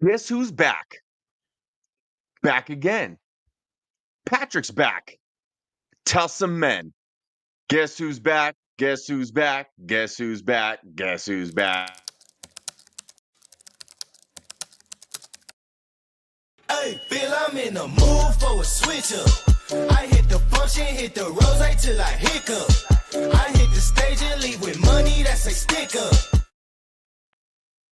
Guess who's back? Back again. Patrick's back. Tell some men. Guess who's back? Guess who's back? Guess who's back? Guess who's back? Hey, feel I'm in the mood for a switch up. I hit the function, hit the rose till I hiccup. I hit the stage and leave with money that's a stick up.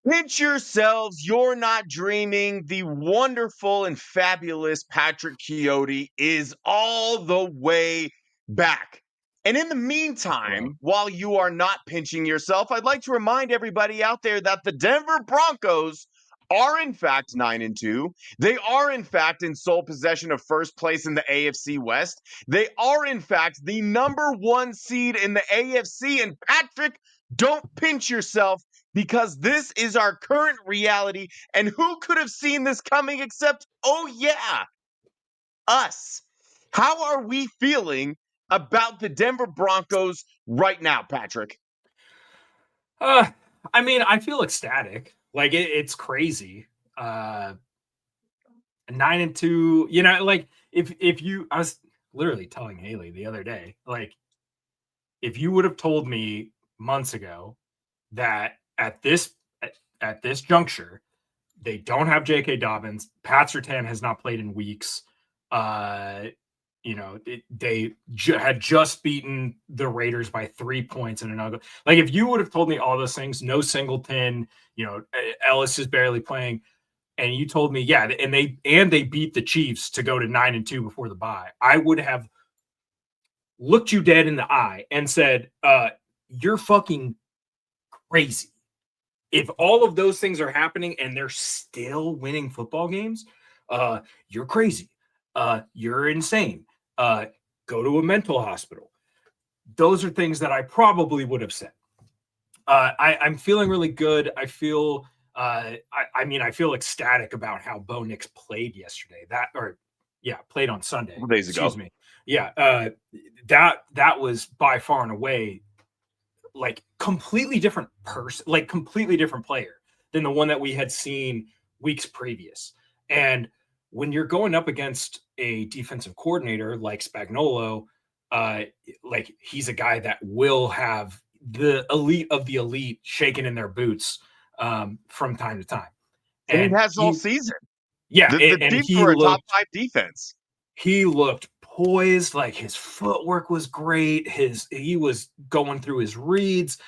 Pinch yourselves. You're not dreaming. The wonderful and fabulous Patrick Chiotti is all the way back. And in the meantime, while you are not pinching yourself, I'd like to remind everybody out there that the Denver Broncos are in fact 9-2. They are in fact in sole possession of first place in the AFC West. They are in fact the number one seed in the AFC. And Patrick, don't pinch yourself, because this is our current reality. And who could have seen this coming except, oh yeah, us? How are we feeling about the Denver Broncos right now, Patrick? I mean, I feel ecstatic. Like it's crazy. 9-2. You know, like if you, I was literally telling Haley the other day, like if you would have told me months ago that at this juncture, they don't have J.K. Dobbins, Pat Surtain has not played in weeks. You know, they had just beaten the Raiders by 3 points in another. Like, if you would have told me all those things, no Singleton, you know, Ellis is barely playing, and you told me, yeah, and they beat the Chiefs to go to 9-2 before the bye, I would have looked you dead in the eye and said, you're fucking crazy. If all of those things are happening and they're still winning football games, you're crazy. You're insane. Go to a mental hospital. Those are things that I probably would have said. I'm feeling really good. I feel, I mean, I feel ecstatic about how Bo Nix played yesterday. Played on Sunday. 2 days ago. Excuse me. Yeah, that was by far and away like completely different person, like completely different player than the one that we had seen weeks previous. And when you're going up against a defensive coordinator like Spagnuolo, like he's a guy that will have the elite of the elite shaking in their boots from time to time. And he has all season. Yeah. The deep for a top 5 defense. He looked poised, like his footwork was great. He was going through his reads.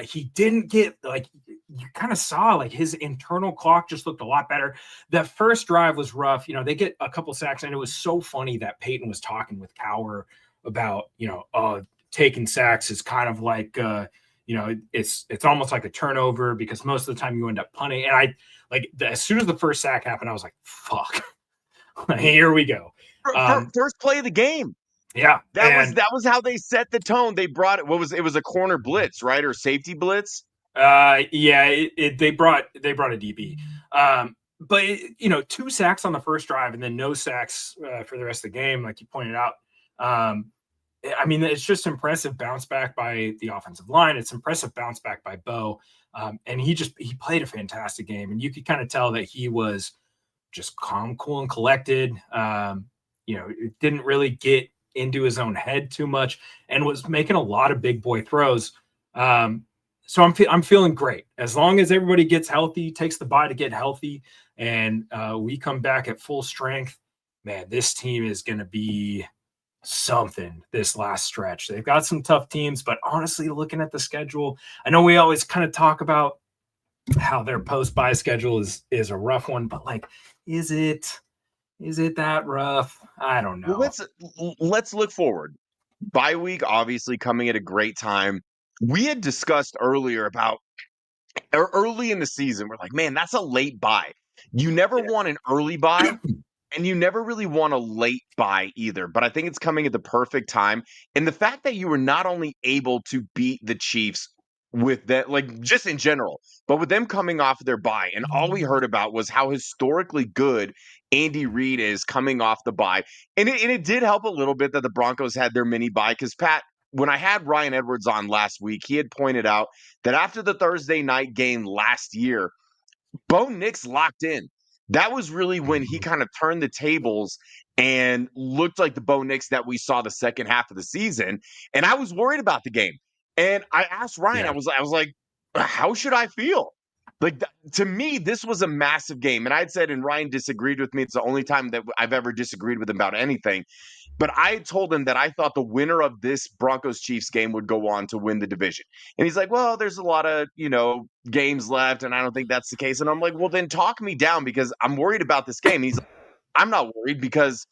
He didn't get, like, you kind of saw like his internal clock just looked a lot better. That first drive was rough. You know, they get a couple sacks, and it was so funny that Peyton was talking with Cowher about, you know, taking sacks is kind of like, you know, it's almost like a turnover because most of the time you end up punting. And I as soon as the first sack happened, I was like, fuck, here we go. First play of the game. Yeah. That was how they set the tone. They brought it. It was a corner blitz, right? Or safety blitz? They brought a DB. But you know, 2 sacks on the first drive and then no sacks for the rest of the game, like you pointed out. I mean, it's just impressive bounce back by the offensive line. It's impressive bounce back by Bo. And he played a fantastic game, and you could kind of tell that he was just calm, cool, and collected. You know, it didn't really get into his own head too much and was making a lot of big boy throws. So I'm feeling great. As long as everybody gets healthy, takes the bye to get healthy, and we come back at full strength, man, this team is going to be something this last stretch. They've got some tough teams, but honestly, looking at the schedule, I know we always kind of talk about how their post-bye schedule is a rough one, but like, is it that rough? I don't know. Well, let's look forward. Bye week obviously coming at a great time. We had discussed earlier about early in the season, we're like, man, that's a late bye. You never want an early bye, and you never really want a late bye either. But I think it's coming at the perfect time. And the fact that you were not only able to beat the Chiefs with that, like just in general, but with them coming off of their bye, and all we heard about was how historically good Andy Reid is coming off the bye. And it did help a little bit that the Broncos had their mini bye, because Pat, when I had Ryan Edwards on last week, he had pointed out that after the Thursday night game last year, Bo Nix locked in. that was really when he kind of turned the tables and looked like the Bo Nix that we saw the second half of the season. And I was worried about the game. And I asked Ryan, Yeah. I was like, how should I feel? Like to me, this was a massive game. And I'd said, and Ryan disagreed with me. It's the only time that I've ever disagreed with him about anything. But I told him that I thought the winner of this Broncos Chiefs game would go on to win the division. And he's like, well, there's a lot of, games left. And I don't think that's the case. And I'm like, well, then talk me down because I'm worried about this game. And he's like, I'm not worried because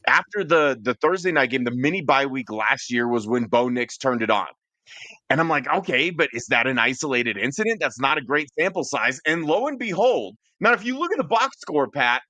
after the Thursday night game, the mini bye week last year was when Bo Nix turned it on. And I'm like, okay, but is that an isolated incident? That's not a great sample size. And lo and behold, now if you look at the box score, Pat,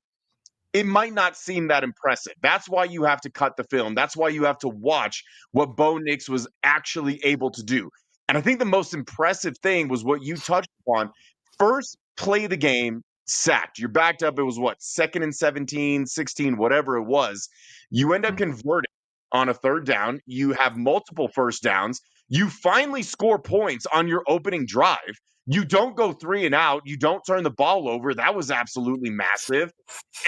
it might not seem that impressive. That's why you have to cut the film. That's why you have to watch what Bo Nix was actually able to do. And I think the most impressive thing was what you touched upon. First play of the game, sacked. You're backed up. It was what, 2nd and 17, 16, whatever it was. You end up converting on a third down. You have multiple first downs. You finally score points on your opening drive. You don't go 3 and out. You don't turn the ball over. That was absolutely massive.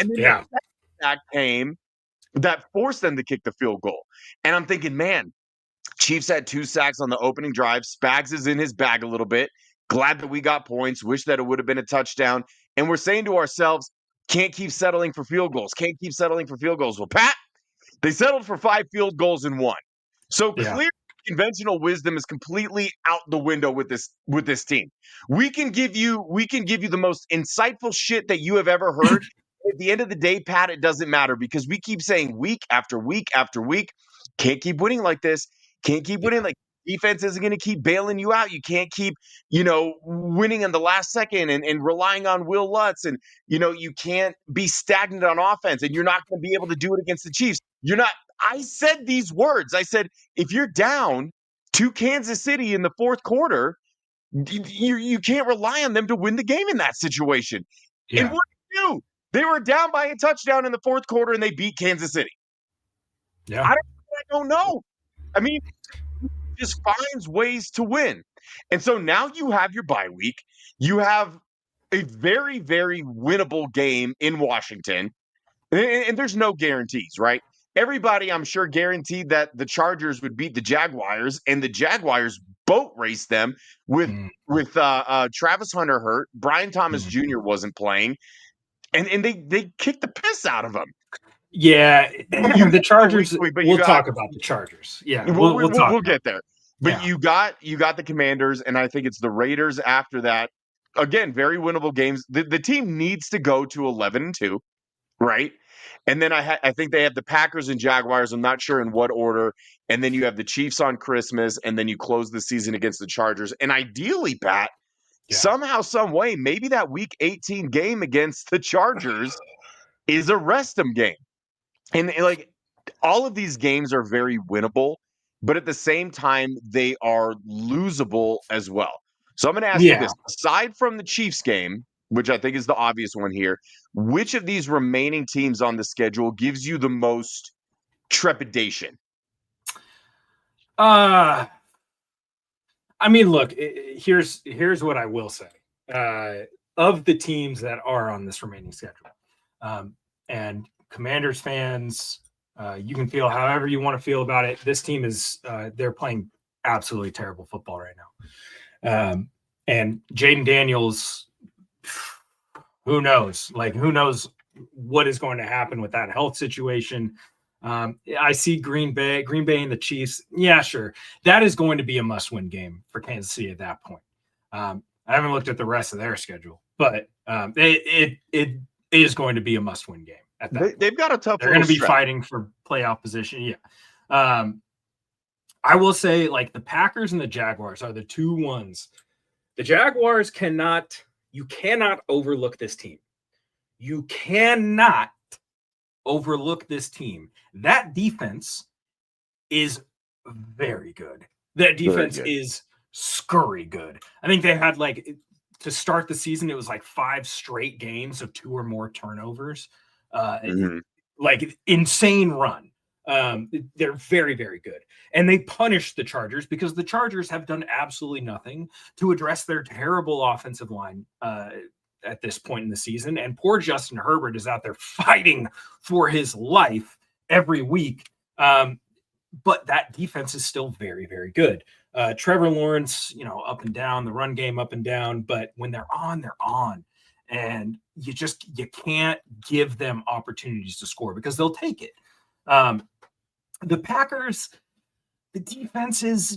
And then Yeah. the sack came that forced them to kick the field goal. And I'm thinking, man, Chiefs had 2 sacks on the opening drive. Spags is in his bag a little bit. Glad that we got points. Wish that it would have been a touchdown. And we're saying to ourselves, can't keep settling for field goals. Can't keep settling for field goals. Well, Pat, they settled for 5 field goals and 1. So clearly, conventional wisdom is completely out the window with this team. We can give you the most insightful shit that you have ever heard. At the end of the day, Pat, it doesn't matter because we keep saying week after week after week, can't keep winning like this. Can't keep winning like defense isn't going to keep bailing you out. You can't keep, winning in the last second and relying on Will Lutz. And, you can't be stagnant on offense and you're not going to be able to do it against the Chiefs. You're not. I said these words. I said, if you're down to Kansas City in the fourth quarter, you can't rely on them to win the game in that situation. Yeah. And what did they do? They were down by a touchdown in the fourth quarter and they beat Kansas City. Yeah. I don't know. I mean, just finds ways to win. And so now you have your bye week. You have a very, very winnable game in Washington. And there's no guarantees, right? Everybody, I'm sure, guaranteed that the Chargers would beat the Jaguars, and the Jaguars boat raced them with Travis Hunter hurt. Brian Thomas Jr. wasn't playing, and they kicked the piss out of him. Yeah, the Chargers. We'll talk about the Chargers. Yeah, we'll get there. But Yeah. you got the Commanders, and I think it's the Raiders after that. Again, very winnable games. The team needs to go to 11-2, right? And then I think they have the Packers and Jaguars. I'm not sure in what order. And then you have the Chiefs on Christmas, and then you close the season against the Chargers. And ideally, Pat, somehow, some way, maybe that Week 18 game against the Chargers is a rest 'em game. And like all of these games are very winnable, but at the same time, they are losable as well. So I'm going to ask you this: aside from the Chiefs game, which I think is the obvious one here, which of these remaining teams on the schedule gives you the most trepidation? I mean, look, here's what I will say. Of the teams that are on this remaining schedule, and Commanders fans, you can feel however you want to feel about it. This team is they're playing absolutely terrible football right now. And Jaden Daniels, who knows? Like, who knows what is going to happen with that health situation? I see Green Bay and the Chiefs. Yeah, sure. That is going to be a must-win game for Kansas City at that point. I haven't looked at the rest of their schedule, but it is going to be a must-win game. At that They've got a tough. They're going to be fighting for playoff position. Yeah. I will say, like, the Packers and the Jaguars are the two ones. The Jaguars you cannot overlook this team. You cannot overlook this team. That defense is very good. That defense is scurry good. I think they had, like, to start the season, it was like 5 straight games of 2 or more turnovers. Like, insane run. They're very, very good. And they punished the Chargers because the Chargers have done absolutely nothing to address their terrible offensive line at this point in the season. And poor Justin Herbert is out there fighting for his life every week. But that defense is still very, very good. Trevor Lawrence, up and down, the run game up and down, but when they're on, they're on. And you can't give them opportunities to score because they'll take it. The Packers, the defense is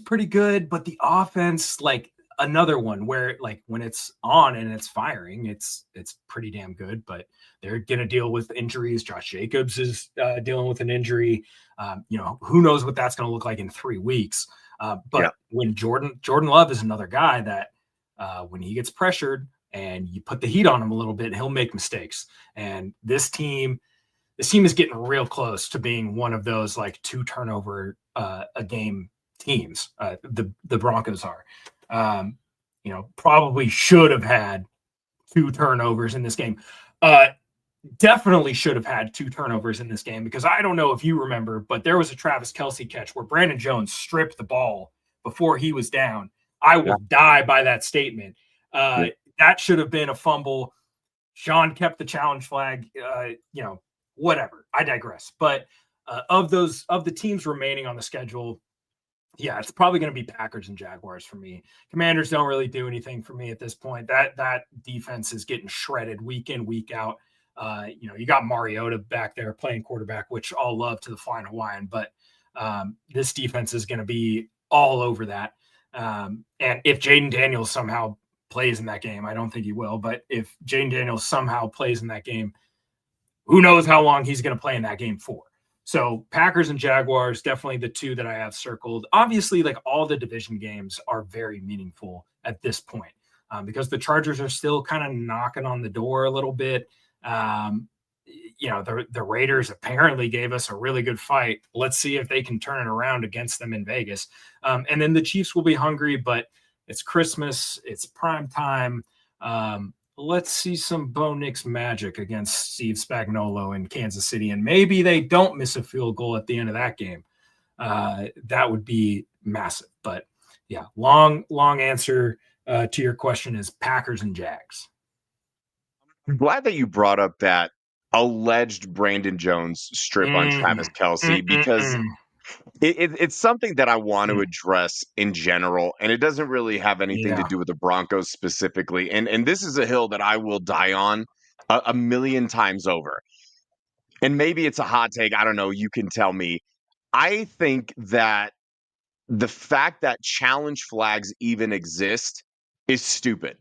pretty good, but the offense, like another one where like when it's on and it's firing, it's pretty damn good, but they're going to deal with injuries. Josh Jacobs is dealing with an injury. Who knows what that's going to look like in 3 weeks. But when Jordan Love is another guy that when he gets pressured and you put the heat on him a little bit, he'll make mistakes. And this team is getting real close to being one of those like 2 turnover a game teams. The Broncos are, probably should have had 2 turnovers in this game. Definitely should have had 2 turnovers in this game because I don't know if you remember, but there was a Travis Kelce catch where Brandon Jones stripped the ball before he was down. I will die by that statement. That should have been a fumble. Sean kept the challenge flag, whatever. I digress. But of the teams remaining on the schedule, it's probably going to be Packers and Jaguars for me. Commanders don't really do anything for me at this point. That defense is getting shredded week in, week out. You got Mariota back there playing quarterback, which I'll love to the flying Hawaiian, but this defense is going to be all over that. And if Jaden Daniels somehow plays in that game, I don't think he will, but if Jaden Daniels somehow plays in that game, who knows how long he's going to play in that game for. So Packers and Jaguars, definitely the 2 that I have circled. Obviously, like all the division games are very meaningful at this point because the Chargers are still kind of knocking on the door a little bit. The Raiders apparently gave us a really good fight. Let's see if they can turn it around against them in Vegas. And then the Chiefs will be hungry, but it's Christmas. It's prime time. Let's see some Bo Nix magic against Steve Spagnuolo in Kansas City. And maybe they don't miss a field goal at the end of that game. That would be massive. But yeah, long answer to your question is Packers and Jags. I'm glad that you brought up that alleged Brandon Jones strip on Travis Kelce because it's something that I want to address in general, and it doesn't really have anything to do with the Broncos specifically. And this is a hill that I will die on a million times over. And maybe it's a hot take. I don't know. You can tell me. I think that the fact that challenge flags even exist is stupid.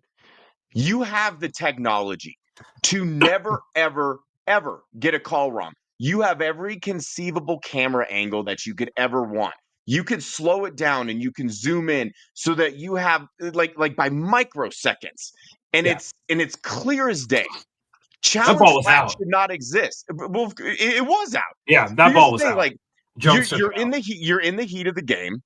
You have the technology to never, ever, ever get a call wrong. You have every conceivable camera angle that you could ever want. You could slow it down and you can zoom in so that you have like by microseconds. And it's clear as day. Challenge flags should not exist. Well, it was out. Yeah, that ball was out. Like you're in the heat of the game.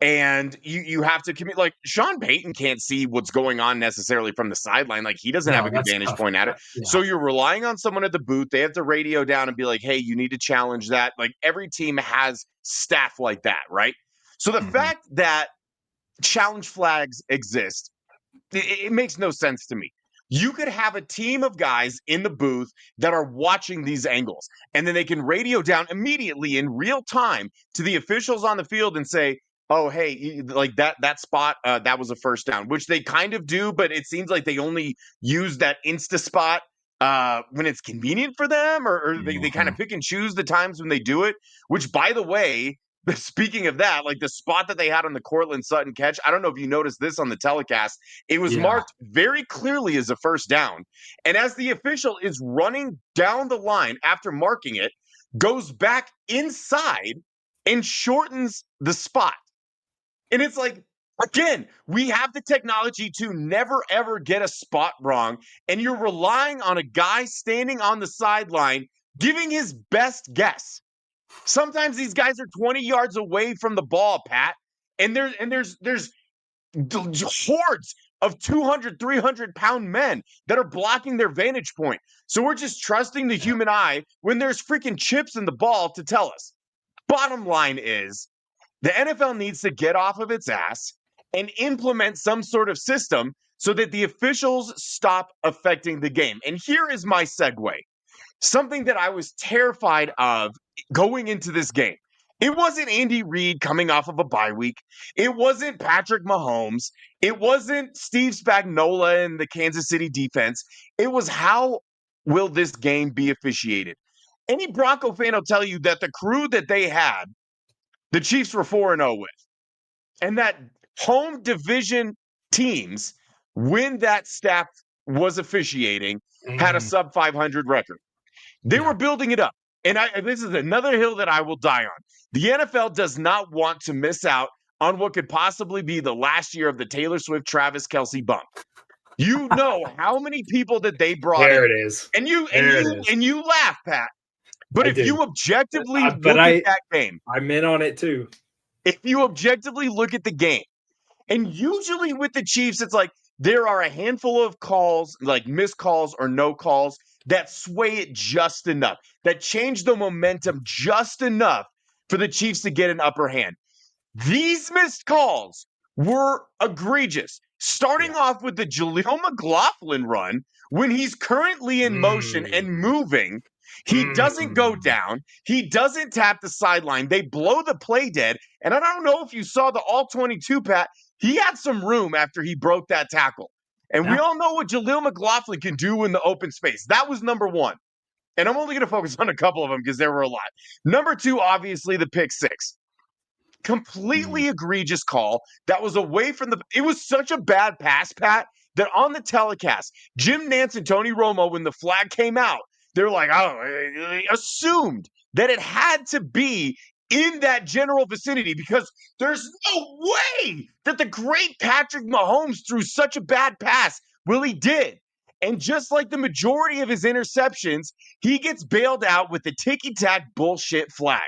And you have to commit. Like Sean Payton can't see what's going on necessarily from the sideline. Like he doesn't have a good vantage point at it. Yeah. So you're relying on someone at the booth. They have to radio down and be like, "Hey, you need to challenge that." Like every team has staff like that, right? So the fact that challenge flags exist, it makes no sense to me. You could have a team of guys in the booth that are watching these angles, and then they can radio down immediately in real time to the officials on the field and say, "Oh, hey, like that spot, that was a first down," which they kind of do, but it seems like they only use that Insta spot when it's convenient for them, or they kind of pick and choose the times when they do it, which, by the way, speaking of that, like the spot that they had on the Cortland Sutton catch, I don't know if you noticed this on the telecast, it was marked very clearly as a first down. And as the official is running down the line after marking it, goes back inside and shortens the spot. And it's like, again, we have the technology to never, ever get a spot wrong. And you're relying on a guy standing on the sideline giving his best guess. Sometimes these guys are 20 yards away from the ball, Pat. And there's hordes of 200, 300-pound men that are blocking their vantage point. So we're just trusting the human eye when there's freaking chips in the ball to tell us. Bottom line is, the NFL needs to get off of its ass and implement some sort of system so that the officials stop affecting the game. And here is my segue. Something that I was terrified of going into this game. It wasn't Andy Reid coming off of a bye week. It wasn't Patrick Mahomes. It wasn't Steve Spagnuolo and the Kansas City defense. It was how will this game be officiated? Any Bronco fan will tell you that the crew that they had, the Chiefs were 4-0 with, and that home division teams, when that staff was officiating, had a sub 500 record. They were building it up. And this is another hill that I will die on. The NFL does not want to miss out on what could possibly be the last year of the Taylor Swift, Travis Kelce bump. You know how many people that they brought There in. it is. And you laugh, Pat. But if you objectively look at that game, I'm in on it too. If you objectively look at the game, and usually with the Chiefs, it's like there are a handful of calls, like missed calls or no calls, that sway it just enough, that change the momentum just enough for the Chiefs to get an upper hand. These missed calls were egregious. Starting off with the Jaleel McLaughlin run, when he's currently in motion and moving, he doesn't go down. He doesn't tap the sideline. They blow the play dead. And I don't know if you saw the all-22, Pat. He had some room after he broke that tackle. And we all know what Jaleel McLaughlin can do in the open space. That was number one. And I'm only going to focus on a couple of them because there were a lot. Number two, obviously, the pick six. Completely egregious call. That was away from it was such a bad pass, Pat, that on the telecast, Jim Nantz and Tony Romo, when the flag came out, they're like, they assumed that it had to be in that general vicinity because there's no way that the great Patrick Mahomes threw such a bad pass. Well, he did. And just like the majority of his interceptions, he gets bailed out with the ticky-tack bullshit flag.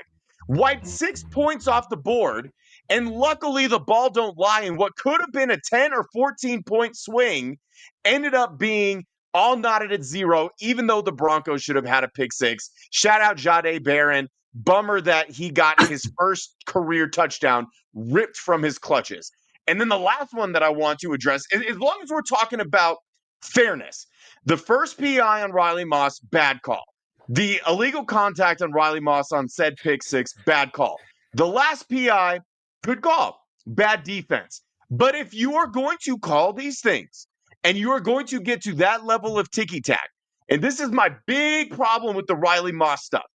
Wiped 6 points off the board, and luckily the ball don't lie, and what could have been a 10 or 14-point swing ended up being all knotted at zero, even though the Broncos should have had a pick six. Shout out Jahdae Barron. Bummer that he got his first career touchdown ripped from his clutches. And then the last one that I want to address, as long as we're talking about fairness, the first PI on Riley Moss, bad call. The illegal contact on Riley Moss on said pick six, bad call. The last PI, good call, bad defense. But if you are going to call these things and you are going to get to that level of ticky-tack, and this is my big problem with the Riley Moss stuff,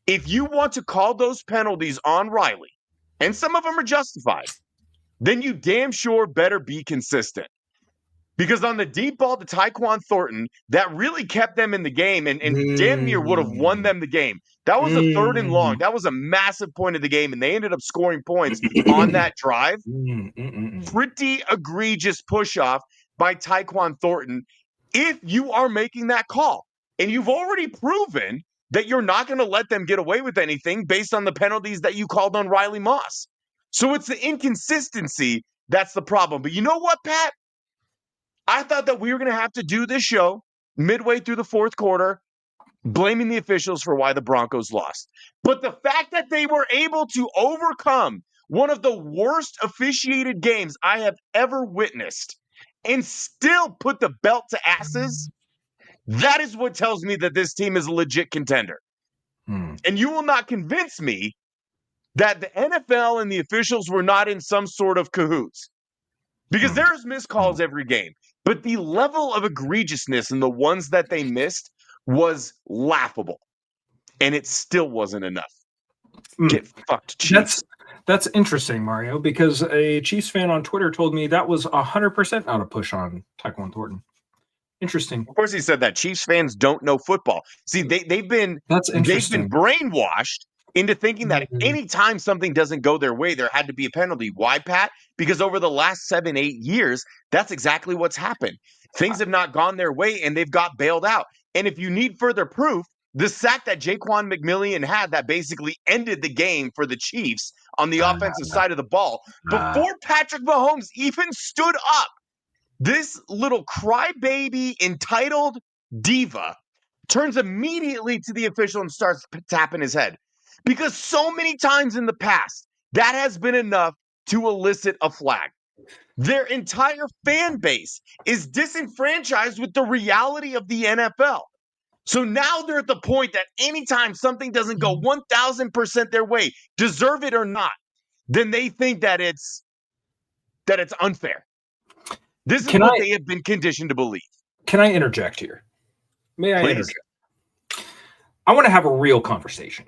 if you want to call those penalties on Riley, and some of them are justified, then you damn sure better be consistent. Because on the deep ball to Tyquan Thornton, that really kept them in the game and damn near would have won them the game. That was a 3rd and long. That was a massive point of the game, and they ended up scoring points on that drive. Pretty egregious push-off by Tyquan Thornton if you are making that call. And you've already proven that you're not going to let them get away with anything based on the penalties that you called on Riley Moss. So it's the inconsistency that's the problem. But you know what, Pat? I thought that we were going to have to do this show midway through the fourth quarter, blaming the officials for why the Broncos lost. But the fact that they were able to overcome one of the worst officiated games I have ever witnessed and still put the belt to asses, that is what tells me that this team is a legit contender. And you will not convince me that the NFL and the officials were not in some sort of cahoots. Because there's missed calls every game. But the level of egregiousness in the ones that they missed was laughable. And it still wasn't enough. Get fucked, Chiefs. That's interesting, Mario, because a Chiefs fan on Twitter told me that was 100% not a push on Tyquan Thornton. Interesting. Of course he said that. Chiefs fans don't know football. See, they've been brainwashed into thinking that anytime something doesn't go their way, there had to be a penalty. Why, Pat? Because over the last 7-8 years, that's exactly what's happened. Things have not gone their way, and they've got bailed out. And if you need further proof, the sack that Jaquan McMillian had that basically ended the game for the Chiefs on the offensive side of the ball, before Patrick Mahomes even stood up, this little crybaby, entitled diva turns immediately to the official and starts tapping his head. Because so many times in the past, that has been enough to elicit a flag. Their entire fan base is disenfranchised with the reality of the NFL. So now they're at the point that anytime something doesn't go 1000% their way, deserve it or not, then they think that it's unfair. This is Can what I they have been conditioned to believe. can I interject here? May I Please. interject? I want to have a real conversation.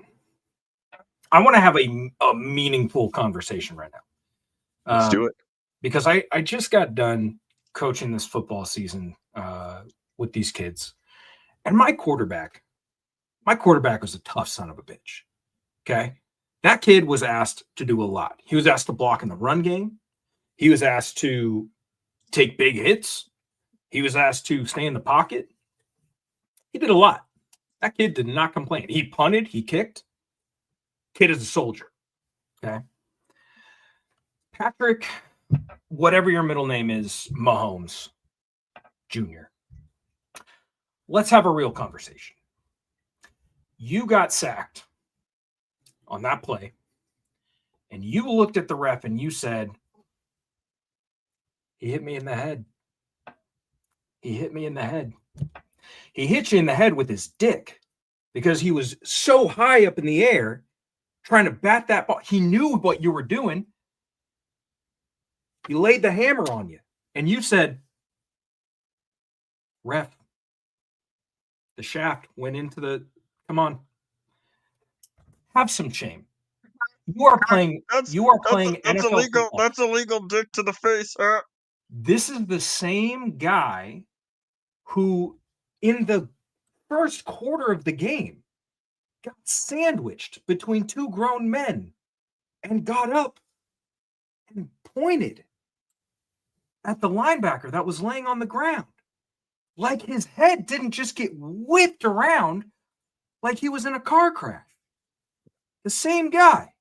I want to have a meaningful conversation right now. Let's do it. Because I just got done coaching this football season with these kids. And my quarterback was a tough son of a bitch. Okay. That kid was asked to do a lot. He was asked to block in the run game. He was asked to take big hits. He was asked to stay in the pocket. He did a lot. That kid did not complain. He punted, he kicked. Kid is a soldier. Okay. Patrick, whatever your middle name is, Mahomes Jr. Let's have a real conversation. You got sacked on that play, and you looked at the ref and you said, he hit me in the head. He hit me in the head. He hit you in the head with his dick because he was so high up in the air trying to bat that ball. He knew what you were doing. He laid the hammer on you, and you said, ref, the shaft went into the, come on. Have some shame. You are playing NFL illegal. football. That's illegal dick to the face. This is the same guy who, in the first quarter of the game, got sandwiched between two grown men and got up and pointed at the linebacker that was laying on the ground. Like his head didn't just get whipped around like he was in a car crash. The same guy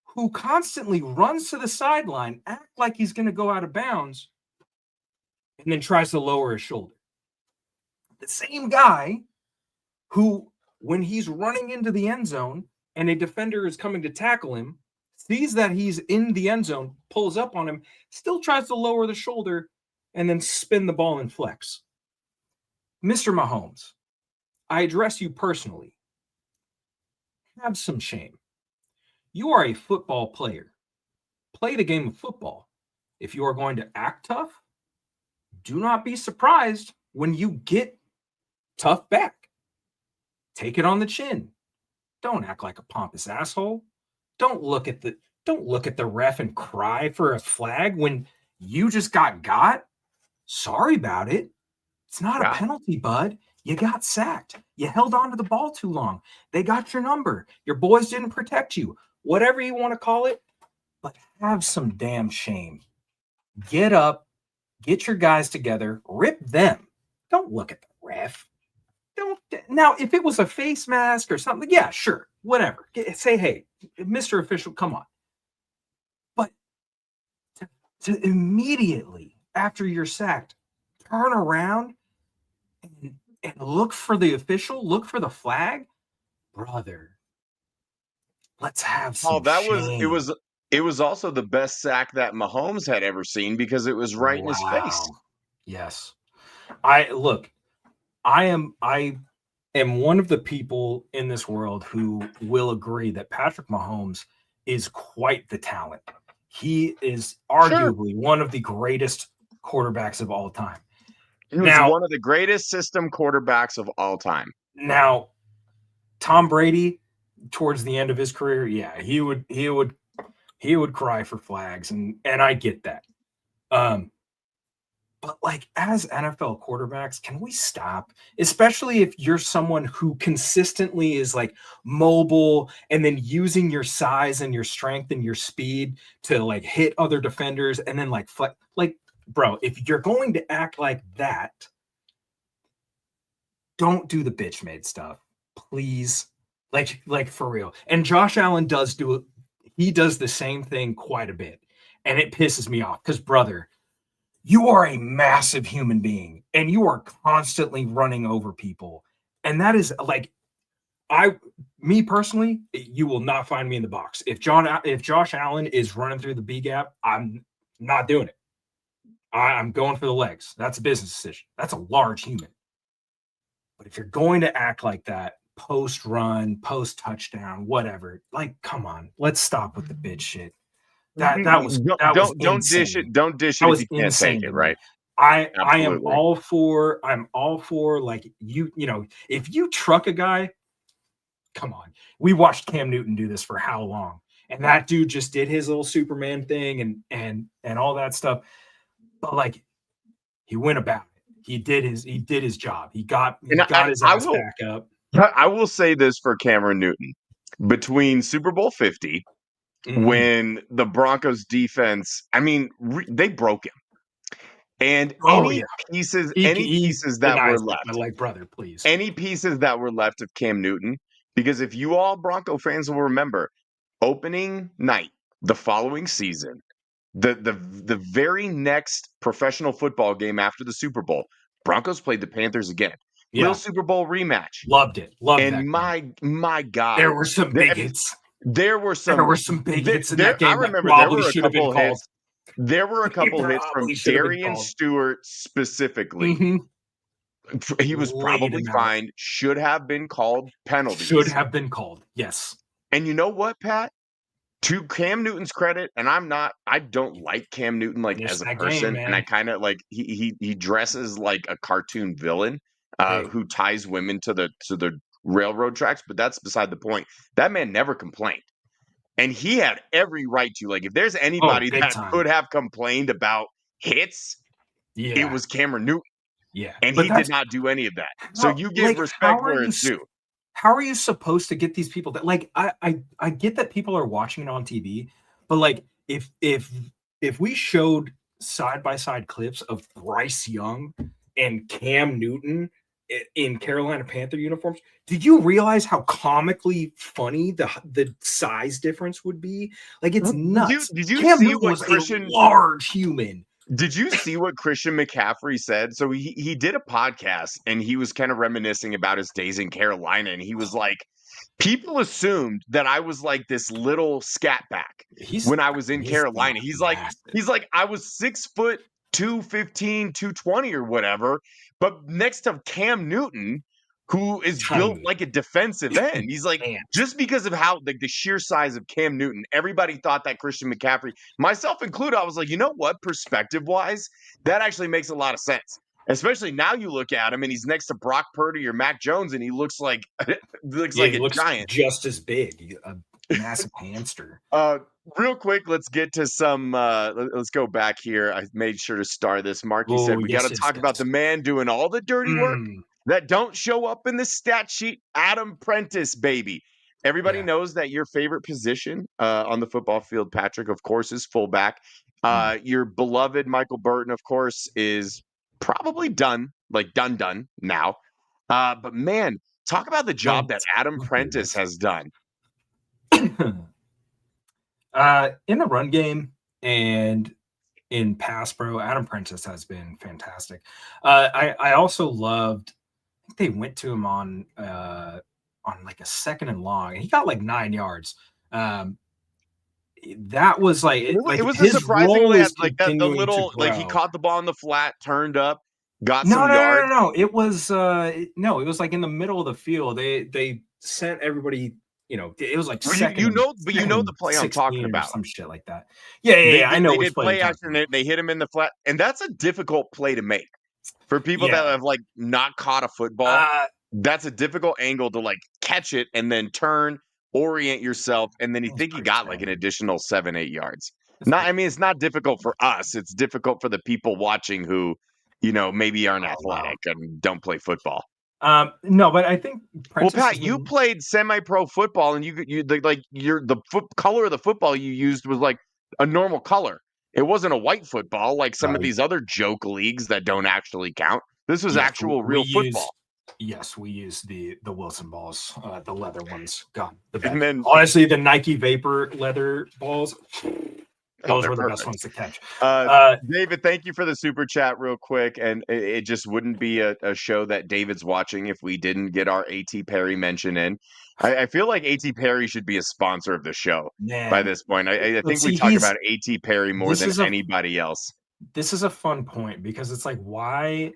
who constantly runs to the sideline, act like he's going to go out of bounds, and then tries to lower his shoulder. The same guy who, when he's running into the end zone and a defender is coming to tackle him, sees that he's in the end zone, pulls up on him, still tries to lower the shoulder, and then spin the ball and flex. Mr. Mahomes, I address you personally. Have some shame. You are a football player. Play the game of football. If you are going to act tough, do not be surprised when you get tough back. Take it on the chin. Don't act like a pompous asshole. Don't look at the ref and cry for a flag when you just got. Sorry about it. It's not a penalty, bud. You got sacked. You held on to the ball too long. They got your number. Your boys didn't protect you. Whatever you want to call it, but have some damn shame. Get up, get your guys together, rip them. Don't look at the ref. Now, if it was a face mask or something, yeah, sure, whatever. Say, hey, Mr. Official, come on. But to immediately after you're sacked, turn around and look for the official, look for the flag, brother. Let's have some. It was also the best sack that Mahomes had ever seen because it was right in his face. Yes. I am one of the people in this world who will agree that Patrick Mahomes is quite the talent. He is arguably one of the greatest quarterbacks of all time. He was one of the greatest system quarterbacks of all time. Now, Tom Brady, towards the end of his career, yeah, he would cry for flags, and I get that. But like as NFL quarterbacks, can we stop? Especially if you're someone who consistently is like mobile and then using your size and your strength and your speed to like hit other defenders and then like bro, if you're going to act like that, don't do the bitch made stuff, please. Like for real. And Josh Allen does the same thing quite a bit. And it pisses me off because, brother, you are a massive human being and you are constantly running over people. And that is like, me personally, you will not find me in the box. If Josh Allen is running through the B gap, I'm Not doing it. I'm going for the legs. That's a business decision. That's a large human. But if you're going to act like that, post run, post touchdown, whatever, like, come on, let's stop with the bitch shit. That was Don't dish insane. it. Don't dish That it if was you can't take insane it, to me. right? I am Absolutely. all for like you know, if you truck a guy, come on. We watched Cam Newton do this for how long? And that dude just did his little Superman thing and all that stuff. But like he went about it. He did his job. He got his ass back up. I will say this for Cameron Newton. Between Super Bowl 50, when the Broncos defense, I mean, they broke him. And Oh yeah. any pieces that were denies it, left, but like, brother, please. any pieces that were left of Cam Newton, because if you all Bronco fans will remember, opening night the following season, the very next professional football game after the Super Bowl, Broncos played the Panthers again. Yeah. Little Super Bowl rematch. Loved it. Loved And that. my God, There were some big hits. There were some big hits in that game. I remember that there probably were a should have been couple called. hits. There were a couple hits from probably should have been Darian called. Stewart specifically. He was Laid probably him out. fine. Should have been called penalties. Should have been called. Yes. And you know what, Pat? To Cam Newton's credit, and I don't like Cam Newton like Finish as a that person, game, and I man. kind of like he dresses like a cartoon villain Hey. who ties women to the railroad tracks, but that's beside the point. That man never complained. And he had every right to. Like, if there's anybody big that time. could have complained about hits, Yeah. it was Cameron Newton. Yeah. And he did not do any of that. So you give like, respect where it's due. How are you supposed to get these people that, like, I get that people are watching it on TV, but like if we showed side by side clips of Bryce Young and Cam Newton in Carolina Panther uniforms, did you realize how comically funny the size difference would be? Like, it's nuts. Did you Cam see Newton what was Christian a large human? Did you see what Christian McCaffrey said? So he did a podcast and he was kind of reminiscing about his days in Carolina, and he was like, people assumed that I was like this little scat back when I was in Carolina. He's like, I was 6'2", 215, 220 or whatever. But next to Cam Newton, who is built like a defensive end, he's like, just because of how like the sheer size of Cam Newton, everybody thought that Christian McCaffrey, myself included, I was like, you know what? Perspective wise, that actually makes a lot of sense. Especially now you look at him and he's next to Brock Purdy or Mac Jones and he looks like like a giant, just as big, a massive hamster. Real quick, let's get to some. Let's go back here. I made sure to star this. Marky said we got to talk about the man doing all the dirty work that don't show up in the stat sheet. Adam Prentice, baby. Everybody knows that your favorite position on the football field, Patrick, of course, is fullback. Your beloved Michael Burton, of course, is probably done now. But man, talk about the job that Adam Prentice has done. In the run game and in pass pro, Adam Prentice has been fantastic. I also loved, I think they went to him on like a 2nd and long, and he got like 9 yards. That was like it was a surprisingly like the little like he caught the ball in the flat, turned up, got some yards. No. It was it was like in the middle of the field. They sent everybody. You know, it was like second. You know the play I'm talking about, some shit like that. Yeah. I know. They did play action. They hit him in the flat, and that's a difficult play to make for people that have like not caught a football. That's a difficult angle to like catch it and then turn, orient yourself, and then you think he got like an additional 7-8 yards. It's not difficult for us. It's difficult for the people watching who, maybe aren't athletic and don't play football. No, but I think Pat, you played semi-pro football, and the color of the football you used was like a normal color. It wasn't a white football like some of these other joke leagues that don't actually count. This was actual real football. Yes, we used the Wilson balls, the leather ones. God, and then honestly, the Nike Vapor leather balls. Those they're were the best perfect. ones to catch. David, thank you for the super chat real quick. And it just wouldn't be a show that David's watching if we didn't get our A.T. Perry mention in. I feel like A.T. Perry should be a sponsor of the show by Man, this point. I let's think we see. talk about A.T. Perry more This than is a anybody else. this is a fun point because it's like why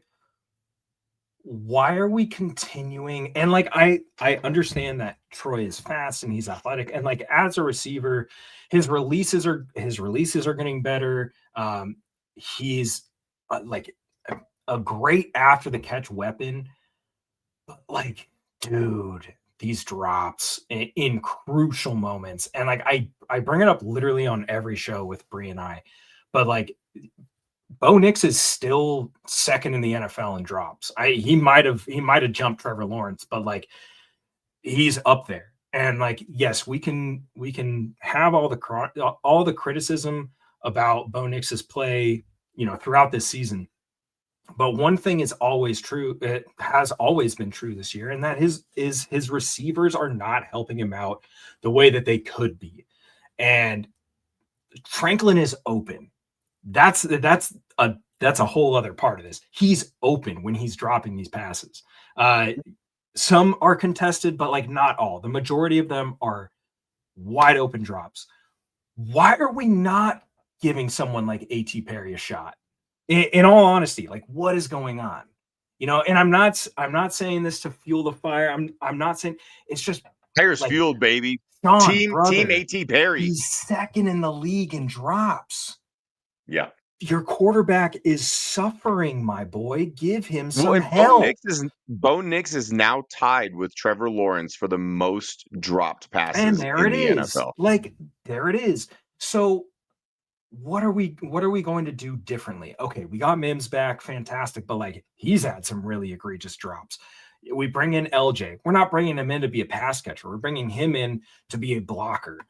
are we continuing? And like I understand that Troy is fast and he's athletic, and like as a receiver, his releases are getting better. He's like a great after the catch weapon, but like, dude, these drops in crucial moments, and like I bring it up literally on every show with Bree and I, but like Bo Nix is still second in the NFL in drops. He might have jumped Trevor Lawrence, but like he's up there. And like, yes, we can have all the criticism about Bo Nix's play, throughout this season. But one thing is always true. It has always been true this year, and that his receivers are not helping him out the way that they could be. And Franklin is open. That's a whole other part of this. He's open when he's dropping these passes. Some are contested, but like not all. The majority of them are wide open drops. Why are we not giving someone like A.T. Perry a shot? In all honesty, like what is going on? And I'm not saying this to fuel the fire. I'm not saying it's just Fire's like, fueled, baby. Sean, Team A.T. Perry. He's second in the league in drops. Yeah. Your quarterback is suffering, my boy. Give him some help. Bo Nix is now tied with Trevor Lawrence for the most dropped passes and there in it the is. NFL. Like, there it is. So what are we going to do differently? Okay, we got Mims back, fantastic, but like he's had some really egregious drops. We bring in LJ. We're not bringing him in to be a pass catcher. We're bringing him in to be a blocker,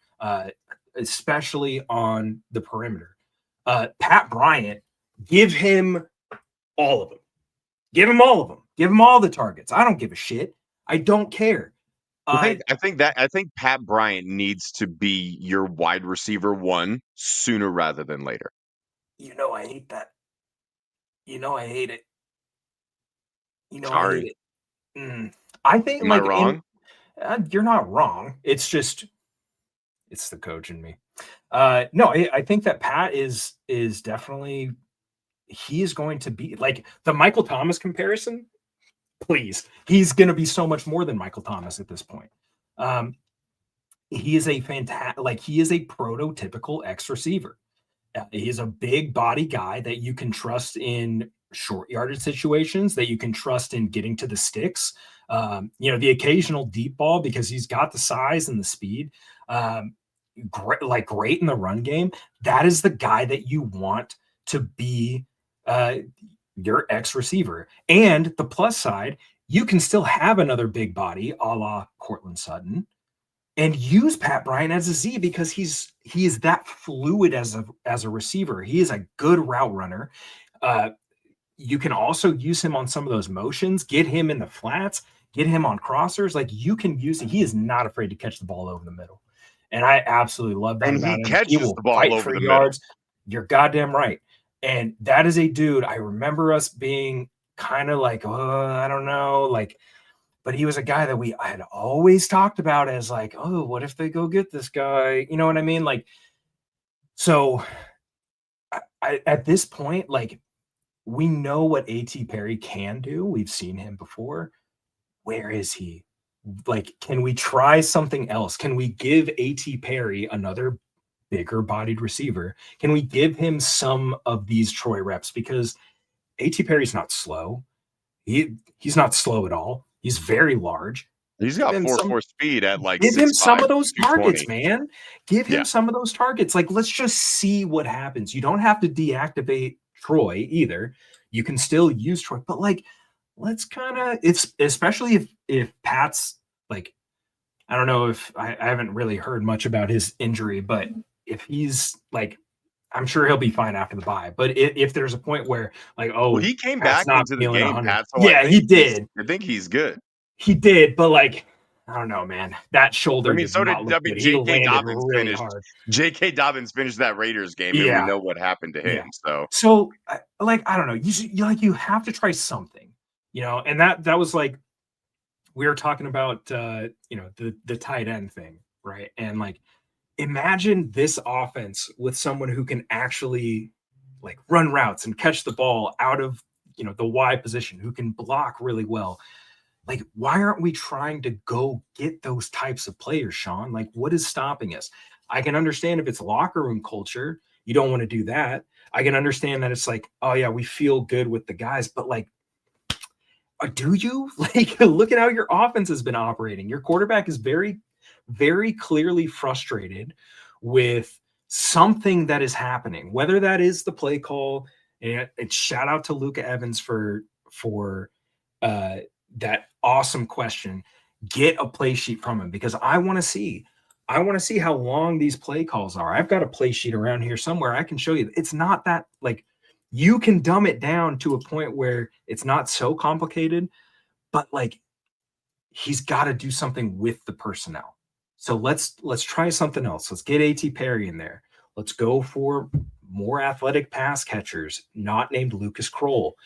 especially on the perimeter. Pat Bryant, give him all of them. Give him all of them. Give him all the targets. I don't give a shit. I don't care. I think Pat Bryant needs to be your wide receiver one sooner rather than later. I hate that. I hate it. Sorry. I hate it. I think Am I wrong? You're not wrong. It's just it's the coach in me. No, I think that Pat is definitely he is going to be like the Michael Thomas comparison. Please, he's going to be so much more than Michael Thomas at this point. He is a he is a prototypical X receiver. He's a big body guy that you can trust in short yardage situations, that you can trust in getting to the sticks. The occasional deep ball because he's got the size and the speed. Great in the run game. That is the guy that you want to be your X receiver. And the plus side, you can still have another big body a la Cortland Sutton and use Pat Bryant as a Z because he is that fluid as a receiver. He is a good route runner. You can also use him on some of those motions, get him in the flats, get him on crossers. Like you can use it. He is not afraid to catch the ball over the middle. And I absolutely love that. And about he him. catches the ball over the yards. You're goddamn right. And that is a dude. I remember us being kind of like, I don't know, like, but he was a guy that I had always talked about as like, oh, what if they go get this guy? You know what I mean? Like, so I at this point, like, we know what A.T. Perry can do. We've seen him before. Where is he? Like, can we try something else? Can we give A.T. Perry another bigger bodied receiver? Can we give him some of these Troy reps? Because A.T. Perry's not slow. He's not slow at all. He's very large. He's got 4.4 speed at like give 6'5", him some of those targets, 220. man. Give him some of those targets. Like, let's just see what happens. You don't have to deactivate Troy either. You can still use Troy, but like, let's kind of, it's especially if Pat's like, I don't know if I haven't really heard much about his injury, but if he's like, I'm sure he'll be fine after the bye. But if there's a point where like, oh, well, he came Pat's back into the game, Pat. So yeah, he did. I think he's good. He did, but like, I don't know, man. That shoulder did not look good. He J.K. landed Dobbins really finished. hard. J.K. Dobbins finished that Raiders game, and we Yeah, know what happened to him. yeah. So So, like, I don't know. You have to try something, and that was like we were talking about, the tight end thing, right? And like, imagine this offense with someone who can actually like run routes and catch the ball out of the Y position, who can block really well. Like, why aren't we trying to go get those types of players, Sean? Like, what is stopping us? I can understand if it's locker room culture, you don't want to do that. I can understand that it's like, oh yeah, we feel good with the guys, but like, do you like look at how your offense has been operating? Your quarterback is very, very clearly frustrated with something that is happening, whether that is the play call. And shout out to Luca Evans for uh, that awesome question. Get a play sheet from him because I want to see. I want to see how long these play calls are. I've got a play sheet around here somewhere. I can show you. It's not that like you can dumb it down to a point where it's not so complicated, but like he's got to do something with the personnel. So let's try something else. Let's get A.T. Perry in there. Let's go for more athletic pass catchers, not named Lucas Kroll.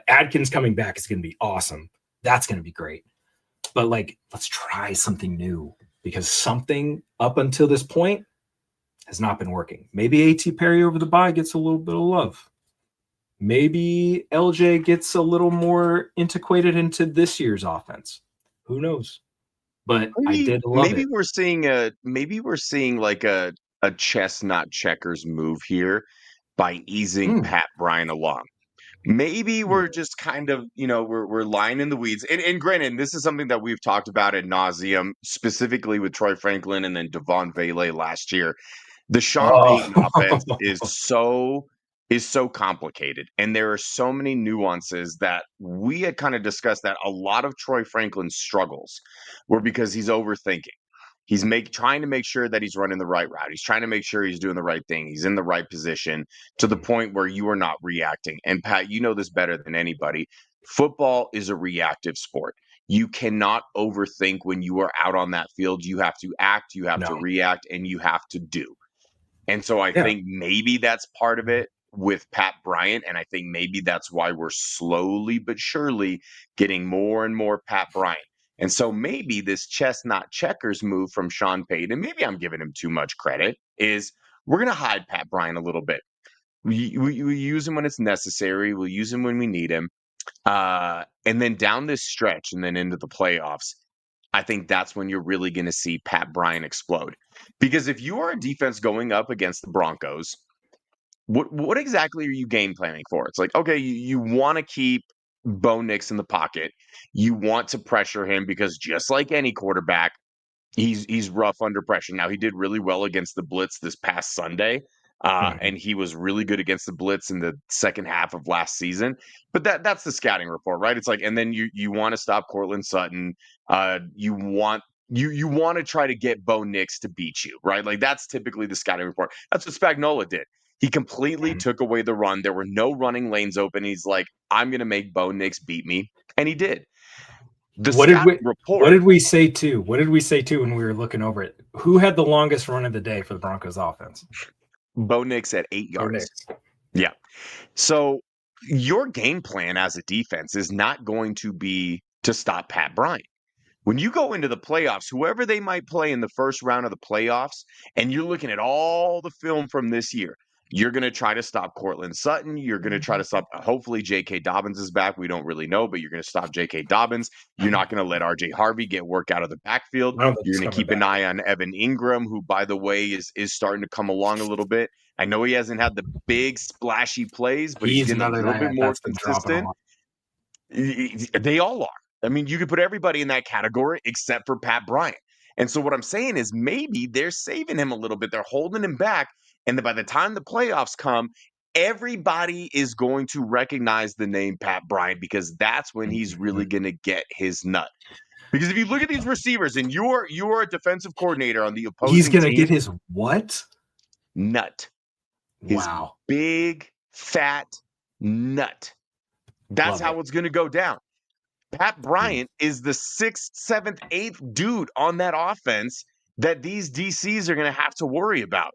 Adkins coming back is going to be awesome. That's going to be great. But like, let's try something new because something up until this point has not been working. Maybe A.T. Perry over the bye gets a little bit of love. Maybe LJ gets a little more integrated into this year's offense. Who knows? But I did love it. maybe we're seeing like a chestnut checkers move here by easing Mm. Pat Bryant along. Maybe Yeah. we're just kind of, we're lying in the weeds. And granted, this is something that we've talked about ad nauseum, specifically with Troy Franklin and then Devon Vele last year. The Sean Payton offense Oh. is so complicated, and there are so many nuances that we had kind of discussed that a lot of Troy Franklin's struggles were because he's overthinking. He's trying to make sure that he's running the right route. He's trying to make sure he's doing the right thing. He's in the right position to the point where you are not reacting. And Pat, you know this better than anybody. Football is a reactive sport. You cannot overthink when you are out on that field. You have to act, you have No. to react, and you have to do. And so I Yeah. think maybe that's part of it with Pat Bryant. And I think maybe that's why we're slowly but surely getting more and more Pat Bryant. And so maybe this chestnut checkers move from Sean Payton, maybe I'm giving him too much credit, is we're going to hide Pat Bryant a little bit. We use him when it's necessary. We'll use him when we need him. And then down this stretch and then into the playoffs, I think that's when you're really going to see Pat Bryant explode. Because if you are a defense going up against the Broncos, what exactly are you game planning for? It's like, okay, you want to keep Bo Nix in the pocket. You want to pressure him because just like any quarterback, he's rough under pressure. Now he did really well against the blitz this past Sunday, Mhm. and he was really good against the blitz in the second half of last season. But that's the scouting report, right? It's like, and then you want to stop Cortland Sutton. You want to try to get Bo Nix to beat you, right? Like that's typically the scouting report. That's what Spagnuolo did. He completely Mhm. took away the run. There were no running lanes open. He's like, I'm going to make Bo Nix beat me, and he did. The What did scouting we what report. did we say too? What did we say too when we were looking over it? Who had the longest run of the day for the Broncos offense? Bo Nix at 8 Bo yards. Nix. Yeah. So your game plan as a defense is not going to be to stop Pat Bryant. When you go into the playoffs, whoever they might play in the first round of the playoffs, and you're looking at all the film from this year, you're going to try to stop Cortland Sutton. You're going to try to stop, hopefully, J.K. Dobbins is back. We don't really know, but you're going to stop J.K. Dobbins. You're not going to let R.J. Harvey get work out of the backfield. I don't think You're he's going to coming keep an back. eye on Evan Ingram, who, by the way, is starting to come along a little bit. I know he hasn't had the big splashy plays, but he's He's getting a another little bit guy more that's been dropping consistent. off. They all are. I mean, you could put everybody in that category except for Pat Bryant. And so what I'm saying is maybe they're saving him a little bit. They're holding him back. And then by the time the playoffs come, everybody is going to recognize the name Pat Bryant because that's when he's Mhm. really going to get his nut. Because if you look at these receivers and you're a defensive coordinator on the He's opposing gonna get team, his what? nut. His Wow. big fat nut. That's Love it. how it's going to go down. Pat Bryant is the 6th, 7th, 8th dude on that offense that these DCs are going to have to worry about.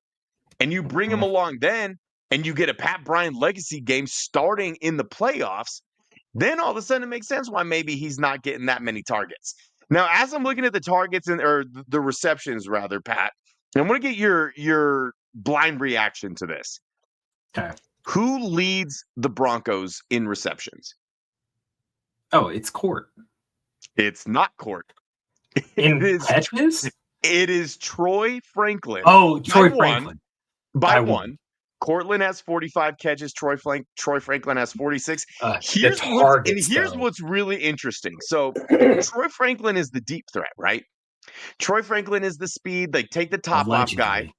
And you bring him along then, and you get a Pat Bryant legacy game starting in the playoffs, then all of a sudden it makes sense why maybe he's not getting that many targets. Now, as I'm looking at the targets or the receptions rather, Pat, I want to get your blind reaction to this. Okay. Who leads the Broncos in receptions? Oh, it's Court. It's not Court. In catches? It is Troy Franklin. Oh, Troy Franklin. By one. Cortland has 45 catches. Troy Franklin has 46. Here's what's really interesting. So Troy Franklin is the deep threat, right? Troy Franklin is the speed. They take the top off guy.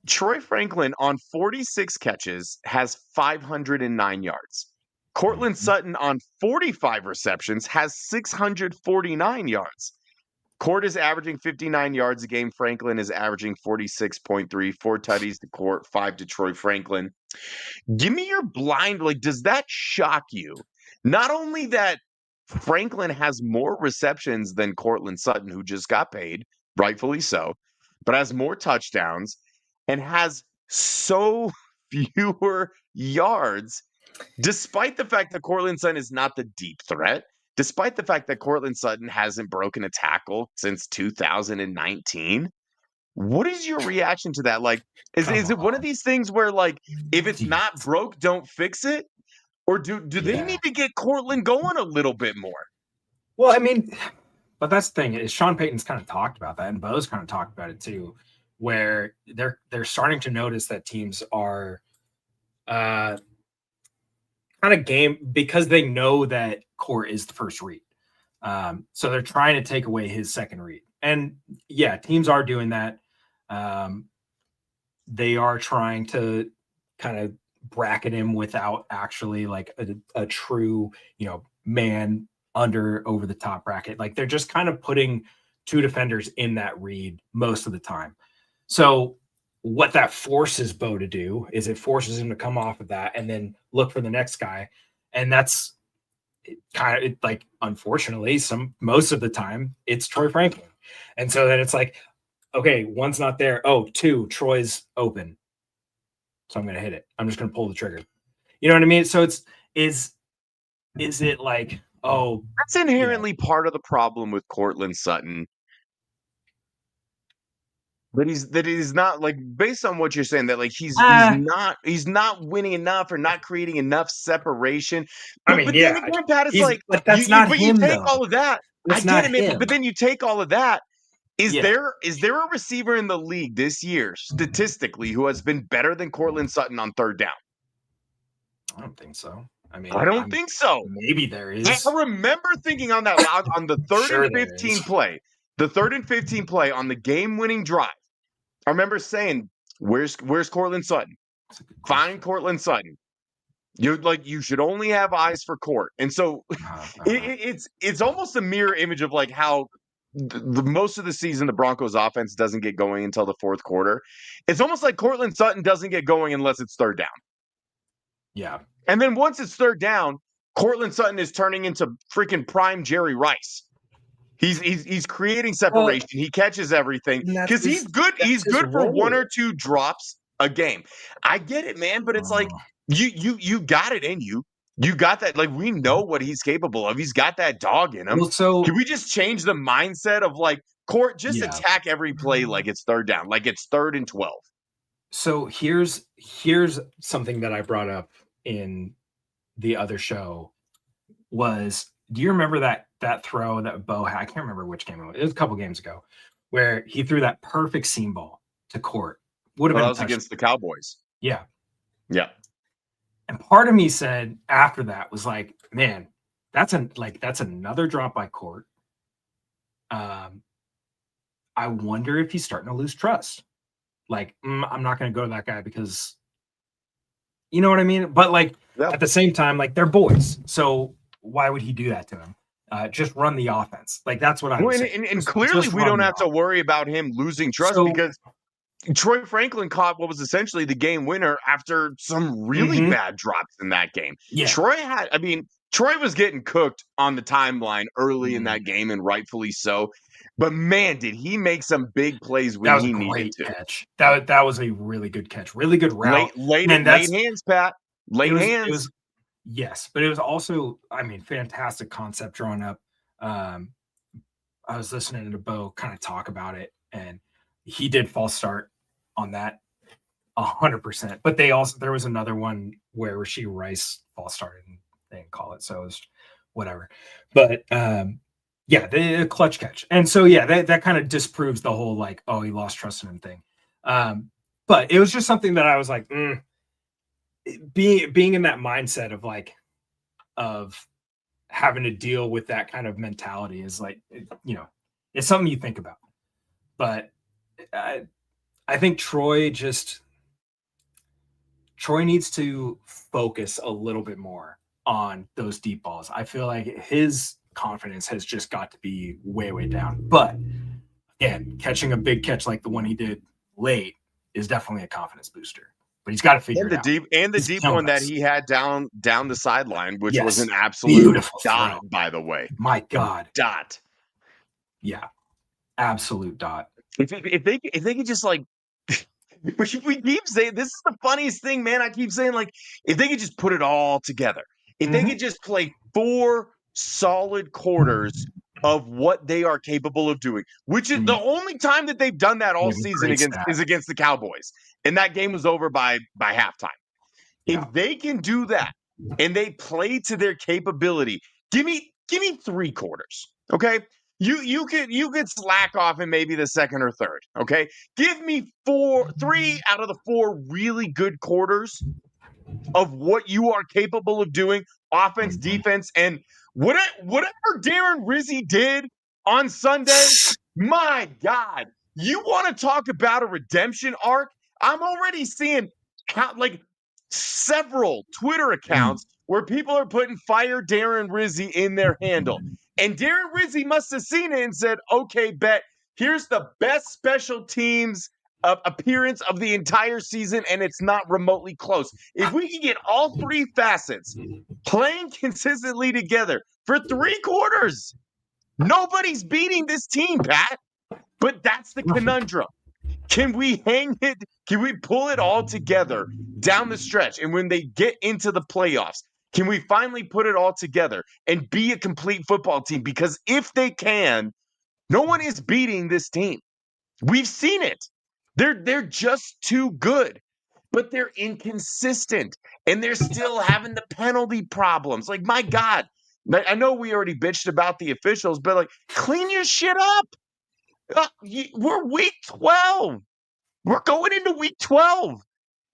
Troy Franklin on 46 catches has 509 yards. Cortland Sutton on 45 receptions has 649 yards. Court is averaging 59 yards a game. Franklin is averaging 46.3. 4 tutties to Court, 5 to Troy Franklin. Give me your blind. Like, does that shock you? Not only that Franklin has more receptions than Cortland Sutton, who just got paid, rightfully so, but has more touchdowns and has so fewer yards, despite the fact that Cortland Sutton is not the deep threat. Despite the fact that Cortland Sutton hasn't broken a tackle since 2019, what is your reaction to that? Like, is it one of these things where, like, if it's not broke, don't fix it? Or do they need to get Cortland going a little bit more? Well, I mean, but that's the thing is Sean Payton's kind of talked about that, and Bo's kind of talked about it too, where they're starting to notice that teams are kind of game because they know that Court is the first read. So they're trying to take away his second read. And yeah, teams are doing that. They are trying to kind of bracket him without actually like a true, man under over the top bracket. Like they're just kind of putting two defenders in that read most of the time. So what that forces Bo to do is it forces him to come off of that and then look for the next guy. And that's kind of like, unfortunately, most of the time it's Troy Franklin. And so then it's like, okay, one's not there. Oh, two, Troy's open. So I'm going to hit it. I'm just going to pull the trigger. You know what I mean? So is it like, oh, that's inherently part of the problem with Cortland Sutton. But he's not, like, based on what you're saying, that like he's not winning enough or not creating enough separation. But then again, Pat, it's like, but that's not him. You take all of that. I get it, but then you take all of that. Is there a receiver in the league this year, statistically, who has been better than Cortland Sutton on third down? I don't think so. I don't think so. Maybe there is. I remember thinking on that on the third and 15 play, on the game-winning drive. I remember saying, "Where's Cortland Sutton? Find Cortland Sutton. You should only have eyes for Court." And so it's almost a mirror image of like how the most of the season the Broncos offense doesn't get going until the fourth quarter. It's almost like Cortland Sutton doesn't get going unless it's third down. Yeah. And then once it's third down, Cortland Sutton is turning into freaking prime Jerry Rice. He's creating separation. He catches everything because he's good. He's good for one or two drops a game. I get it, man, but it's like you got it in you. You got that. Like, we know what he's capable of. He's got that dog in him. Well, so can we just change the mindset of like Court? Just attack every play like it's third down, like it's 3rd and 12. So here's something that I brought up in the other show was, do you remember that throw that Bo had? I can't remember which game it was. It was a couple games ago where he threw that perfect seam ball to Court. Would have been that was against the Cowboys. Yeah. Yeah. And part of me said after that was like, man, that's another drop by Court. I wonder if he's starting to lose trust. Like, I'm not going to go to that guy because, you know what I mean? But like at the same time, like they're boys. So why would he do that to him? Just run the offense. Like that's what I'm saying. And clearly we don't have to worry about him losing trust because Troy Franklin caught what was essentially the game winner after some really bad drops in that game. Yeah. Troy had, Troy was getting cooked on the timeline early in that game, and rightfully so. But man, did he make some big plays when That was a he needed great to. catch. That was a really good catch. Really good route. Late And hands, Pat. it Late was hands. yes, but it was also, I mean, fantastic concept drawn up. I was listening to Bo kind of talk about it, and he did false start on that 100%. But there was another one where Rasheed Rice false started and they didn't call it, so it was whatever. But yeah, the clutch catch, and so yeah, that kind of disproves the whole like, oh, he lost trust in him thing. But it was just something that I was like, being in that mindset of like of having to deal with that kind of mentality is like, it's something you think about. But I think Troy needs to focus a little bit more on those deep balls. I feel like his confidence has just got to be way, way down. But again, catching a big catch like the one he did late is definitely a confidence booster. But he's got to figure it out. The deep one that he had down the sideline, which was an absolute beautiful dot, throw. by the way. My God. Dot. Yeah. Absolute dot. If they could just like, we keep saying, this is the funniest thing, man. I keep saying, like, if they could just put it all together, if they could just play 4 solid quarters of what they are capable of doing, which is the only time that they've done that all season is against the Cowboys. And that game was over by halftime. Yeah. If they can do that and they play to their capability, give me 3 quarters. Okay. You could slack off in maybe the second or third. Okay. Give me 3 out of the 4 really good quarters of what you are capable of doing, offense, defense, and whatever Darren Rizzi did on Sunday. My God, you want to talk about a redemption arc? I'm already seeing like several Twitter accounts where people are putting "Fire Darren Rizzi" in their handle. And Darren Rizzi must have seen it and said, okay, bet, here's the best special teams appearance of the entire season, and it's not remotely close. If we can get all 3 facets playing consistently together for 3 quarters, nobody's beating this team, Pat. But that's the conundrum. Can we hang it? Can we pull it all together down the stretch? And when they get into the playoffs, can we finally put it all together and be a complete football team? Because if they can, no one is beating this team. We've seen it. They're just too good, but they're inconsistent and they're still having the penalty problems. Like, my God, I know we already bitched about the officials, but like, clean your shit up. We're week 12. We're going into week 12.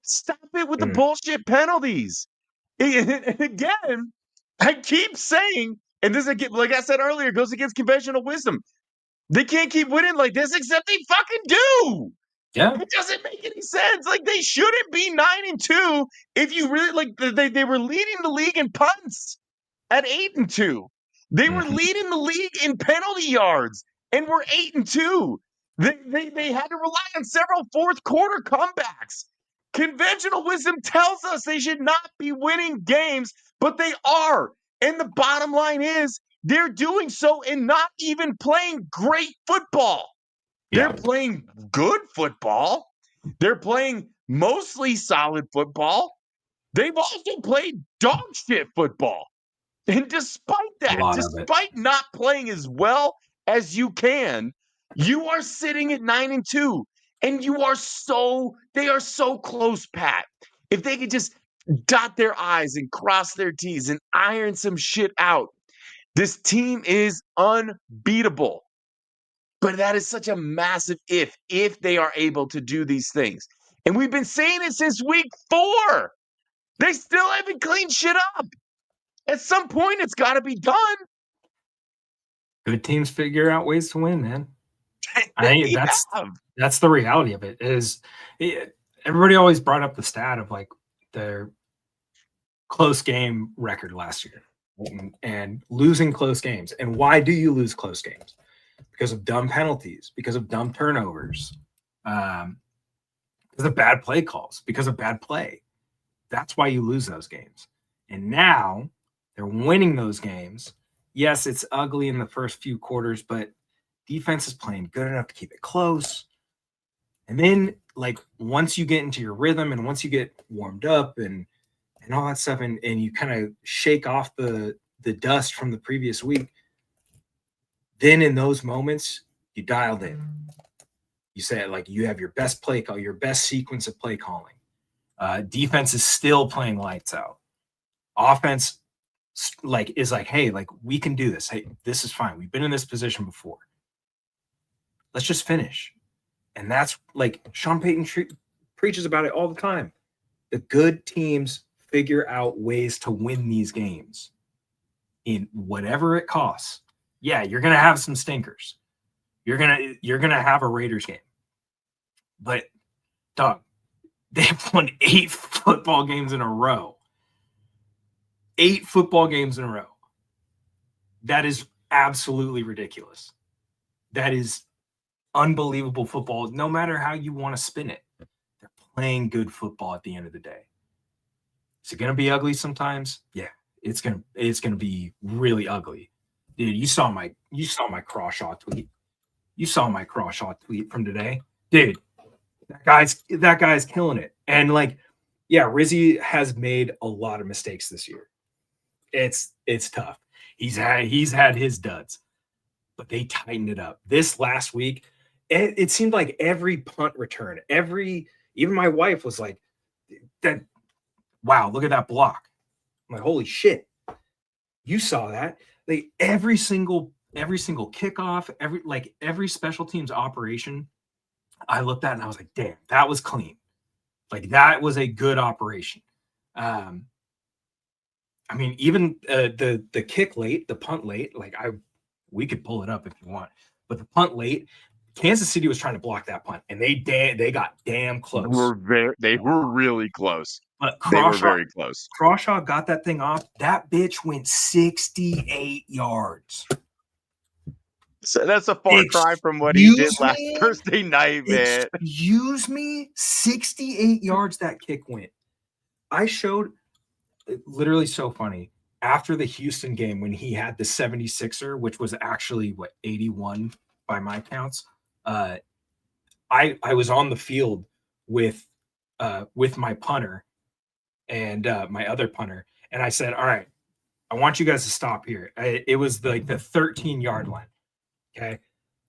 Stop it with the bullshit penalties. And again, I keep saying, and this again, like I said earlier, goes against conventional wisdom. They can't keep winning like this, except they fucking do. Yeah. It doesn't make any sense. Like, they shouldn't be 9-2 if you really like. They were leading the league in punts at 8-2. They were leading the league in penalty yards, and we're 8-2. They had to rely on several fourth quarter comebacks. Conventional wisdom tells us they should not be winning games, but they are. And the bottom line is they're doing so and not even playing great football. Yeah. They're playing good football. They're playing mostly solid football. They've also played dog shit football. And despite that, despite not playing as well as you can, you are sitting at 9-2. And they are so close, Pat. If they could just dot their I's and cross their T's and iron some shit out, this team is unbeatable. But that is such a massive if they are able to do these things. And we've been saying it since week 4. They still haven't cleaned shit up. At some point, it's got to be done. Good teams figure out ways to win, man. That's the reality of it. Everybody always brought up the stat of like their close game record last year and losing close games. And why do you lose close games? Because of dumb penalties, because of dumb turnovers, because of bad play calls, because of bad play. That's why you lose those games. And now They're winning those games. Yes, it's ugly in the first few quarters, but defense is playing good enough to keep it close. And then, like, once you get into your rhythm and once you get warmed up and all that stuff, and you kind of shake off the dust from the previous week, then in those moments, you dialed in. You say, like, you have your best play call, your best sequence of play calling. Defense is still playing lights out. Offense, like, is like, hey, like, we can do this. Hey, this is fine. We've been in this position before. Let's just finish. And that's like Sean Payton preaches about it all the time. The good teams figure out ways to win these games in whatever it costs. Yeah, you're gonna have some stinkers. You're gonna have a Raiders game. But dog, they've won 8 football games in a row. 8 football games in a row. That is absolutely ridiculous. That is unbelievable football, no matter how you want to spin it. They're playing good football at the end of the day. Is it going to be ugly sometimes? Yeah, it's going to be really ugly. Dude, you saw my Crawshaw tweet. You saw my Crawshaw tweet from today. Dude, that guy's killing it. And like, yeah, Rizzy has made a lot of mistakes this year. It's tough. He's had his duds, but they tightened it up. This last week, it seemed like every punt return, even my wife was like, "That, wow, look at that block." I'm like, holy shit. You saw that. Like every single kickoff, every special teams operation, I looked at and I was like, damn, that was clean. Like that was a good operation. I mean, even the kick late, the punt late, like we could pull it up if you want, but the punt late, Kansas City was trying to block that punt, and they got damn close. They were really close. But they were very close. Crawshaw got that thing off. That bitch went 68 yards. So that's a far cry from what he did last Thursday night, man. Excuse me, 68 yards that kick went. I showed, literally so funny, after the Houston game when he had the 76er, which was actually, 81 by my counts. I was on the field with my punter and my other punter, and I said, all right, I want you guys to stop here. It was like the 13-yard line. Okay.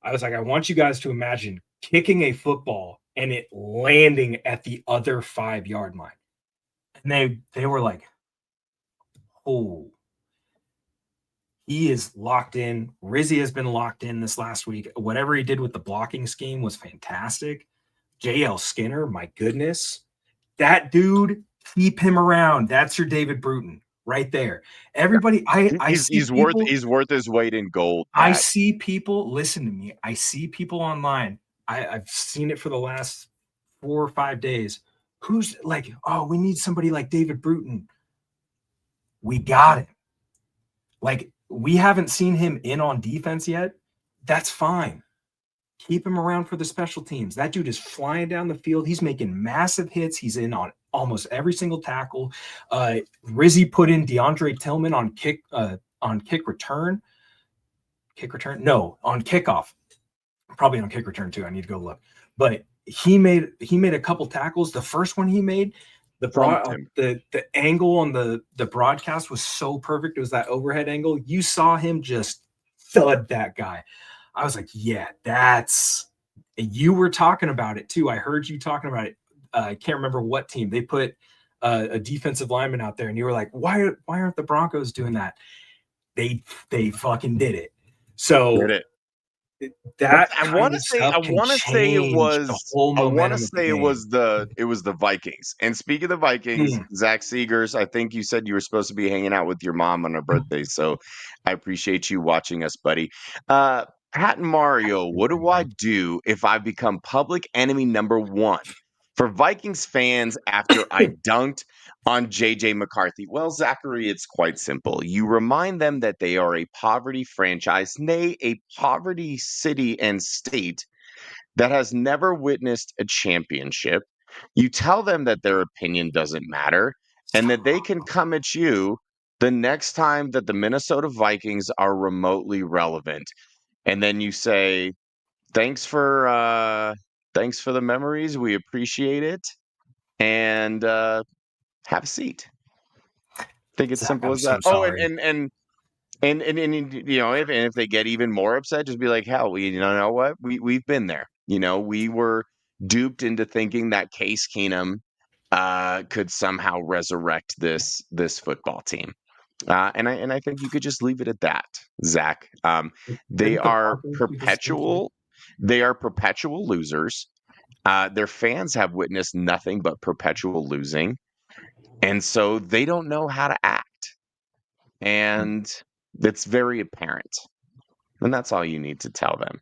I was like, I want you guys to imagine kicking a football and it landing at the other 5-yard line. And they were like, oh, he is locked in. Rizzy has been locked in this last week. Whatever he did with the blocking scheme was fantastic. JL Skinner, my goodness. That dude, keep him around. That's your David Bruton right there. Everybody, he's worth his weight in gold. Pat. I see people, listen to me. I see people online. I've seen it for the last 4 or 5 days. Who's like, oh, we need somebody like David Bruton. We got him. Like, we haven't seen him in on defense yet. That's fine. Keep him around for the special teams. That dude is flying down the field. He's making massive hits. He's in on almost every single tackle. Rizzy put in DeAndre Tillman on kick return. Kick return? No, on kickoff. Probably on kick return too. I need to go look. But he made a couple tackles. The first one he made, the angle on the broadcast was so perfect. It was that overhead angle. You saw him just thud that guy. I was like, yeah, you were talking about it too. I heard you talking about it. I can't remember what team. They put a defensive lineman out there, and you were like, why aren't the Broncos doing that? They fucking did it. So did it. That I want to say it was the Vikings. And speaking of the Vikings, Zach Seegers, I think you said you were supposed to be hanging out with your mom on her birthday, so I appreciate you watching us, buddy. Pat and Mario, what do I do if I become public enemy number 1 for Vikings fans after I dunked on JJ McCarthy? Well, Zachary, it's quite simple. You remind them that they are a poverty franchise, nay, a poverty city and state that has never witnessed a championship. You tell them that their opinion doesn't matter and that they can come at you the next time that the Minnesota Vikings are remotely relevant, and then you say, thanks for the memories. We appreciate it. And have a seat. I think it's Zach, simple I'm as that. so Oh, sorry. and you know, if they get even more upset, just be like, hell, you know what? We've been there. You know, we were duped into thinking that Case Keenum could somehow resurrect this football team. And I think you could just leave it at that, Zach. They Didn't the are Broncos do the same thing? perpetual losers. Their fans have witnessed nothing but perpetual losing, and so they don't know how to act, and it's very apparent. And that's all you need to tell them.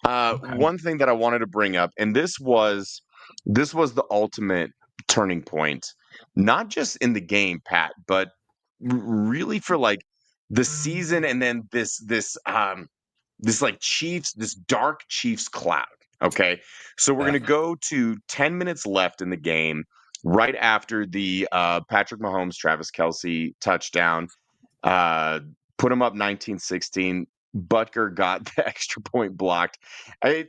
Okay. One thing that I wanted to bring up, and this was the ultimate turning point, not just in the game, Pat, but really for like the season, and then this like Chiefs, this dark Chiefs cloud. Okay, so we're Yeah. gonna go to 10 minutes left in the game, right after the Patrick Mahomes, Travis Kelsey touchdown. Uh, Put him up 19-16. Butker got the extra point blocked. I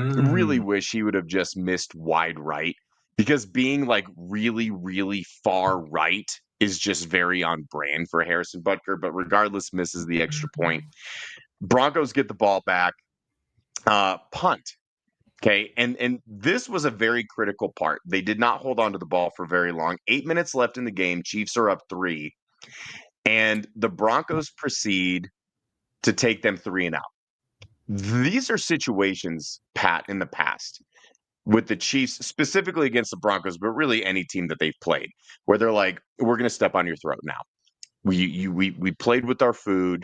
really Mm. wish he would have just missed wide right, because being like really, really far right is just very on brand for Harrison Butker. But regardless, misses the extra point. Broncos get the ball back, punt. Okay, and this was a very critical part. They did not hold on to the ball for very long. 8 minutes left in the game. Chiefs are up 3, and the Broncos proceed to take them 3 and out. These are situations, Pat, in the past with the Chiefs, specifically against the Broncos, but really any team that they've played, where they're like, "We're going to step on your throat now. We played with our food.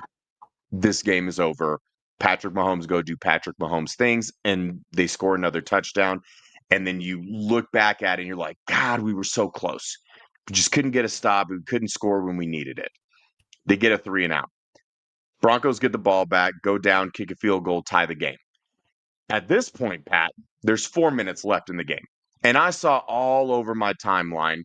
This game is over. Patrick Mahomes go do Patrick Mahomes things, and they score another touchdown. And then you look back at it and you're like, God, we were so close. We just couldn't get a stop. We couldn't score when we needed it. They get a 3 and out. Broncos get the ball back, go down, kick a field goal, tie the game. At this point, Pat, there's 4 minutes left in the game. And I saw all over my timeline.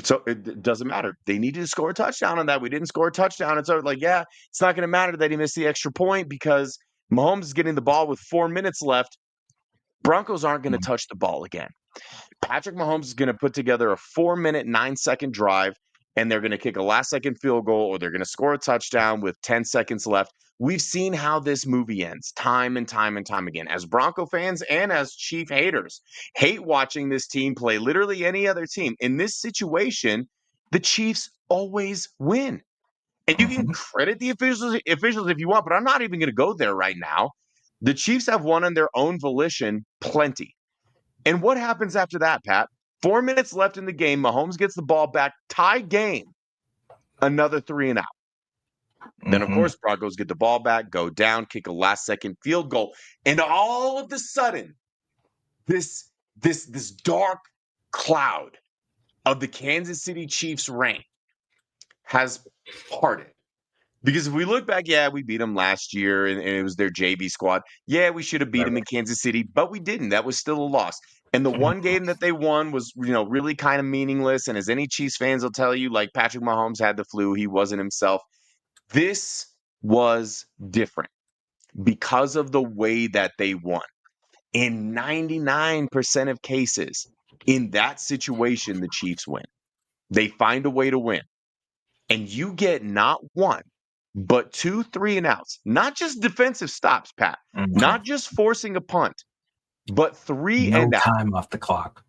So it doesn't matter. They needed to score a touchdown on that. We didn't score a touchdown. And so, like, yeah, it's not going to matter that he missed the extra point, because Mahomes is getting the ball with 4 minutes left. Broncos aren't going to touch the ball again. Patrick Mahomes is going to put together a 4-minute, 9-second drive, and they're going to kick a last-second field goal, or they're going to score a touchdown with 10 seconds left. We've seen how this movie ends time and time and time again. As Bronco fans and as Chief haters, hate watching this team play literally any other team. In this situation, the Chiefs always win. And you can Mhm. credit the officials if you want, but I'm not even going to go there right now. The Chiefs have won on their own volition plenty. And what happens after that, Pat? 4 minutes left in the game. Mahomes gets the ball back, tie game, another 3 and out. Then, of Mhm. course, Broncos get the ball back, go down, kick a last-second field goal, and all of a sudden, this dark cloud of the Kansas City Chiefs' reign has parted. Because if we look back, yeah, we beat them last year, and it was their JV squad. Yeah, we should have beat them in Kansas City, but we didn't. That was still a loss. And the one game that they won was, really kind of meaningless. And as any Chiefs fans will tell you, like, Patrick Mahomes had the flu. He wasn't himself. This was different because of the way that they won. In 99% of cases, in that situation, the Chiefs win. They find a way to win. And you get not one, but 2 3 and outs. Not just defensive stops, Pat. Mhm. Not just forcing a punt, but 3 No and out. time off the clock.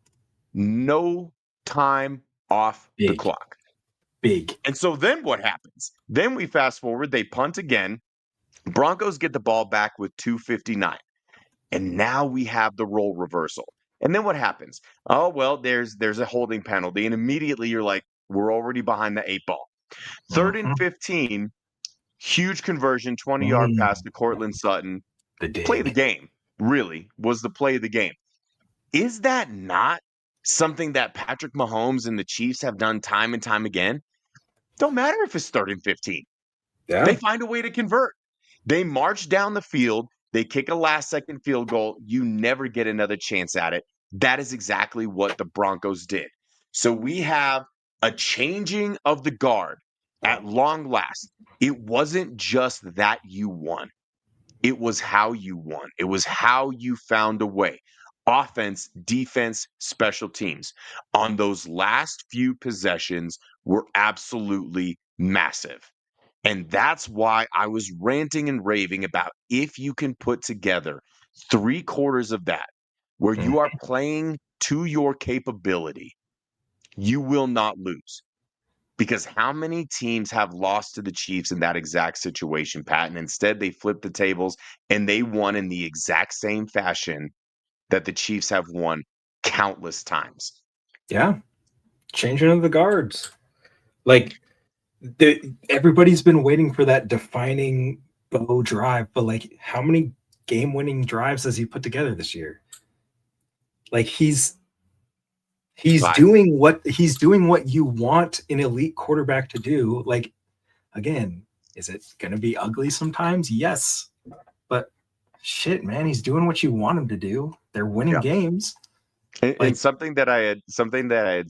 No time off the Big, clock. big. And so then what happens? Then we fast forward, they punt again. Broncos get the ball back with 2:59. And now we have the role reversal. And then what happens? Oh, well, there's a holding penalty. And immediately you're like, we're already behind the 8 ball. Third and Mhm. 15, huge conversion, 20-yard pass Mm. to Cortland Sutton. The Play of the dig. game, really, was the play of the game. Is that not something that Patrick Mahomes and the Chiefs have done time and time again? Don't matter if it's 3rd and 15. They Yeah. find a way to convert. They march down the field. They kick a last-second field goal. You never get another chance at it. That is exactly what the Broncos did. So we have a changing of the guard. at long last, it wasn't just that you won. It was how you won. It was how you found a way. Offense, defense, special teams on those last few possessions were absolutely massive. And that's why I was ranting and raving about if you can put together 3/4 of that, where Mhm. you are playing to your capability, you will not lose. Because how many teams have lost to the Chiefs in that exact situation, Pat? And instead they flipped the tables and they won in the exact same fashion that the Chiefs have won countless times. Yeah, changing of the guards. Like everybody's been waiting for that defining Bo drive, but like, how many game-winning drives has he put together this year? Like he's But doing what you want an elite quarterback to do. Like, again, is it going to be ugly sometimes? Yes, but shit, man, he's doing what you want him to do. They're winning yeah. games. And Like, something that I had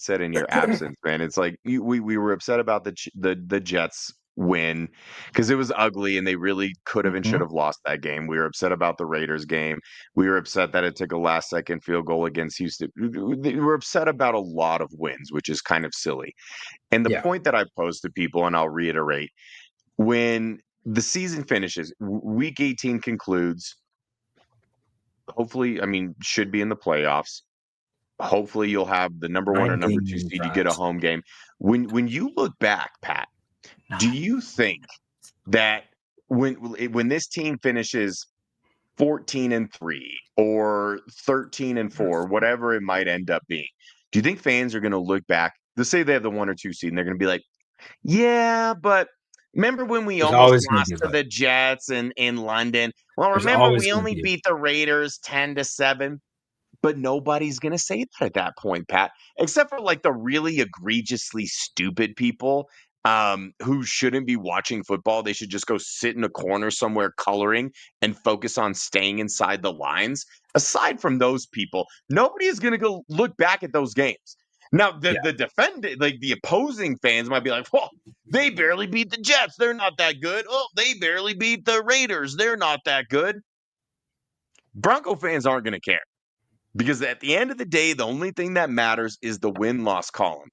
said in your absence, man. It's like we were upset about the Jets win because it was ugly and they really could have and should mhm, have lost that game. We were upset about the Raiders game. We were upset that it took a last second field goal against Houston. We were upset about a lot of wins, which is kind of silly. And the yeah, point that I posed to people, and I'll reiterate, when the season finishes, week 18 concludes. Hopefully, I mean, should be in the playoffs. Hopefully, you'll have the number 1 or 9 number game 2 winning seed, you get a drives. home game. When you look back, Pat, do 9. you think that when this team finishes 14-3 or 13-4, whatever it might end up being, do you think fans are gonna look back, let's say they have the 1 or 2 seed, and they're gonna be like, "Yeah, but remember when we There's almost always going to lost be a to but. the Jets in London? Well, There's remember always we going to only be a beat the Raiders 10-7?" But nobody's gonna say that at that point, Pat, except for like the really egregiously stupid people who shouldn't be watching football. They should just go sit in a corner somewhere coloring and focus on staying inside the lines. Aside from those people, nobody is gonna go look back at those games. Now, yeah. the defendant, like the opposing fans might be like, well, they barely beat the Jets. They're not that good. Oh, they barely beat the Raiders. They're not that good. Bronco fans aren't gonna care. Because at the end of the day, the only thing that matters is the win-loss column.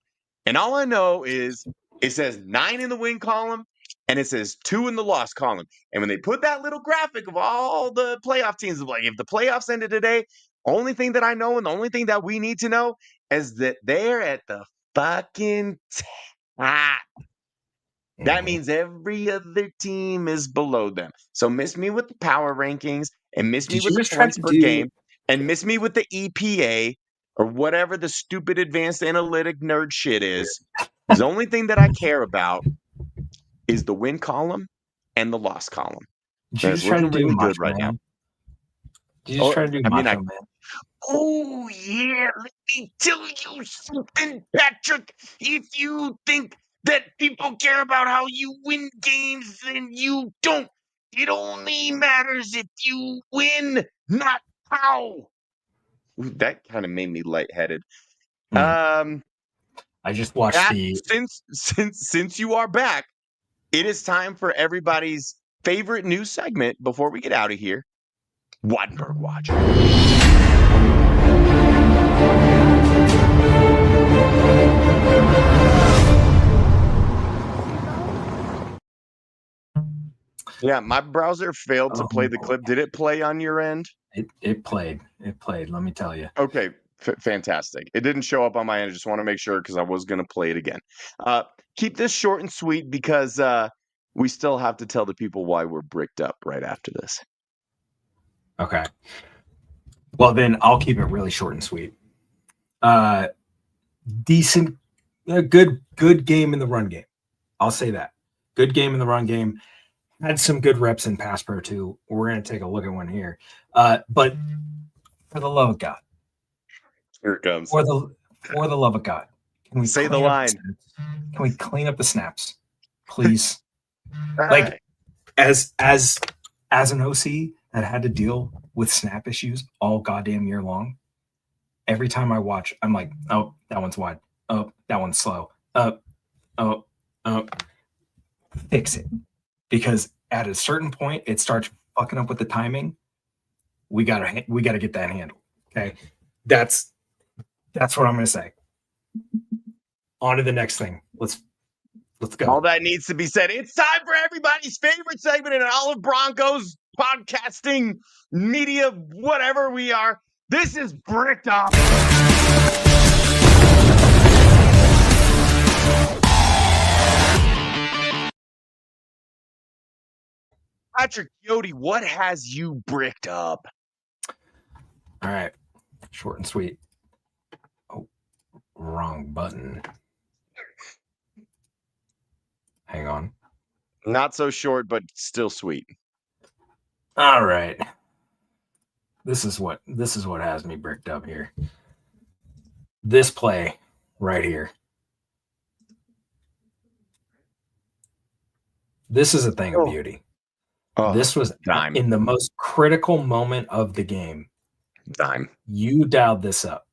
And all I know is it says 9 in the win column and it says 2 in the loss column. And when they put that little graphic of all the playoff teams, like if the playoffs ended today, only thing that I know and the only thing that we need to know is that they're at the fucking top. That Mhm. means every other team is below them. So miss me with the power rankings and miss me Did with you the just try points to per do? game and miss me with the EPA or whatever the stupid advanced analytic nerd shit is. The only thing that I care about is the win column and the loss column. Did you And it's just try to looking do really good Macho right now. Man? Did you just Oh, try to do I mean, Macho Man? oh yeah, let me tell you something, Patrick. If you think that people care about how you win games, then you don't. It only matters if you win, not how. Ooh, that kind of made me lightheaded. Hmm. Um, I just watched Pat, the. since you are back, it is time for everybody's favorite news segment before we get out of here. Wattenberg Watch. Yeah, my browser failed to play the Oh, clip. Did it play on your end? it played. It played. Let me tell you. Okay, fantastic. It didn't show up on my end. I just want to make sure because I was going to play it again. Uh, Keep this short and sweet because we still have to tell the people why we're bricked up right after this. Okay. Well, then I'll keep it really short and sweet. Uh, decent, good game in the run game. I'll say that. Good game in the run game. Had some good reps in pass pro too. We're gonna take a look at one here. But for the love of God, Here it comes. for the love of God, can we Say the clean up the line. snaps? Can we clean up the snaps, please? All Like right. as an OC that had to deal with snap issues all goddamn year long, every time I watch, I'm like, oh, that one's wide. Oh, that one's slow. Oh, oh. fix it. Because at a certain point, it starts fucking up with the timing. We gotta get that handled. Okay, that's what I'm gonna say. On to the next thing. Let's go. All that needs to be said. It's time for everybody's favorite segment in all of Broncos podcasting, media, whatever we are. This is Bricked Up. Patrick Yodi, what has you bricked up? All right. Short and sweet. Oh, wrong button. Hang on. Not so short, but still sweet. All right. This is what has me bricked up here. This play right here. This is a thing of beauty. Oh, this was dime. In the most critical moment of the game. Dime. You dialed this up.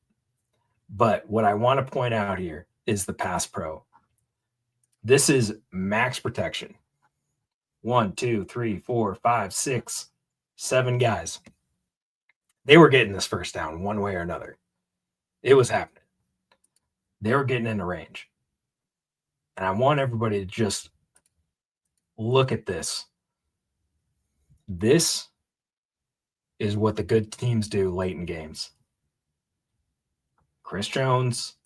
But what I want to point out here is the pass pro. This is max protection. 1, 2, 3, 4, 5, 6, 7 guys. They were getting this first down one way or another. It was happening. They were getting into range. And I want everybody to just look at this. This is what the good teams do late in games. Chris Jones,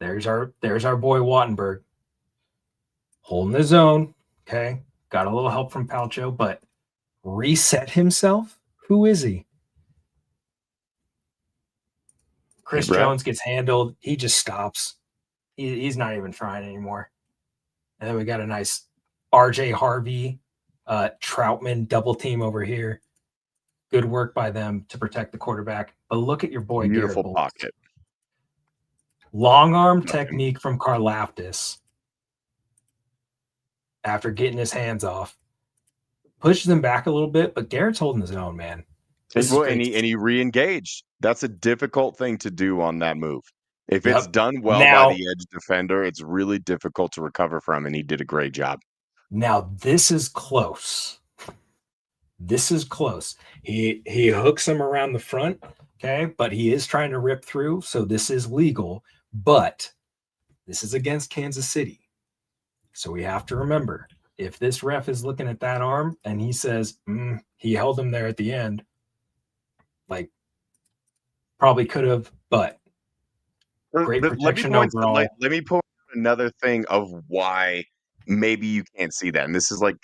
there's our boy Wattenberg, holding the zone. Okay, got a little help from Palcho, but reset himself. Who is he? Chris Jones gets handled. He just stops. He's not even trying anymore. And then we got a nice RJ Harvey, Troutman double team over here. Good work by them to protect the quarterback. But look at your boy. Beautiful pocket. Long arm technique from Karlaftis. After getting his hands off, pushes him back a little bit, but Garrett's holding his own, man. And he re-engaged. That's a difficult thing to do on that move. If it's done well by the edge defender, it's really difficult to recover from, and he did a great job. Now, this is close. This is close. He hooks him around the front, okay? But he is trying to rip through, so this is legal. But this is against Kansas City. So we have to remember, if this ref is looking at that arm and he says, he held him there at the end, like, probably could have, but great protection overall. Let me point out another thing of why maybe you can't see that. And this is like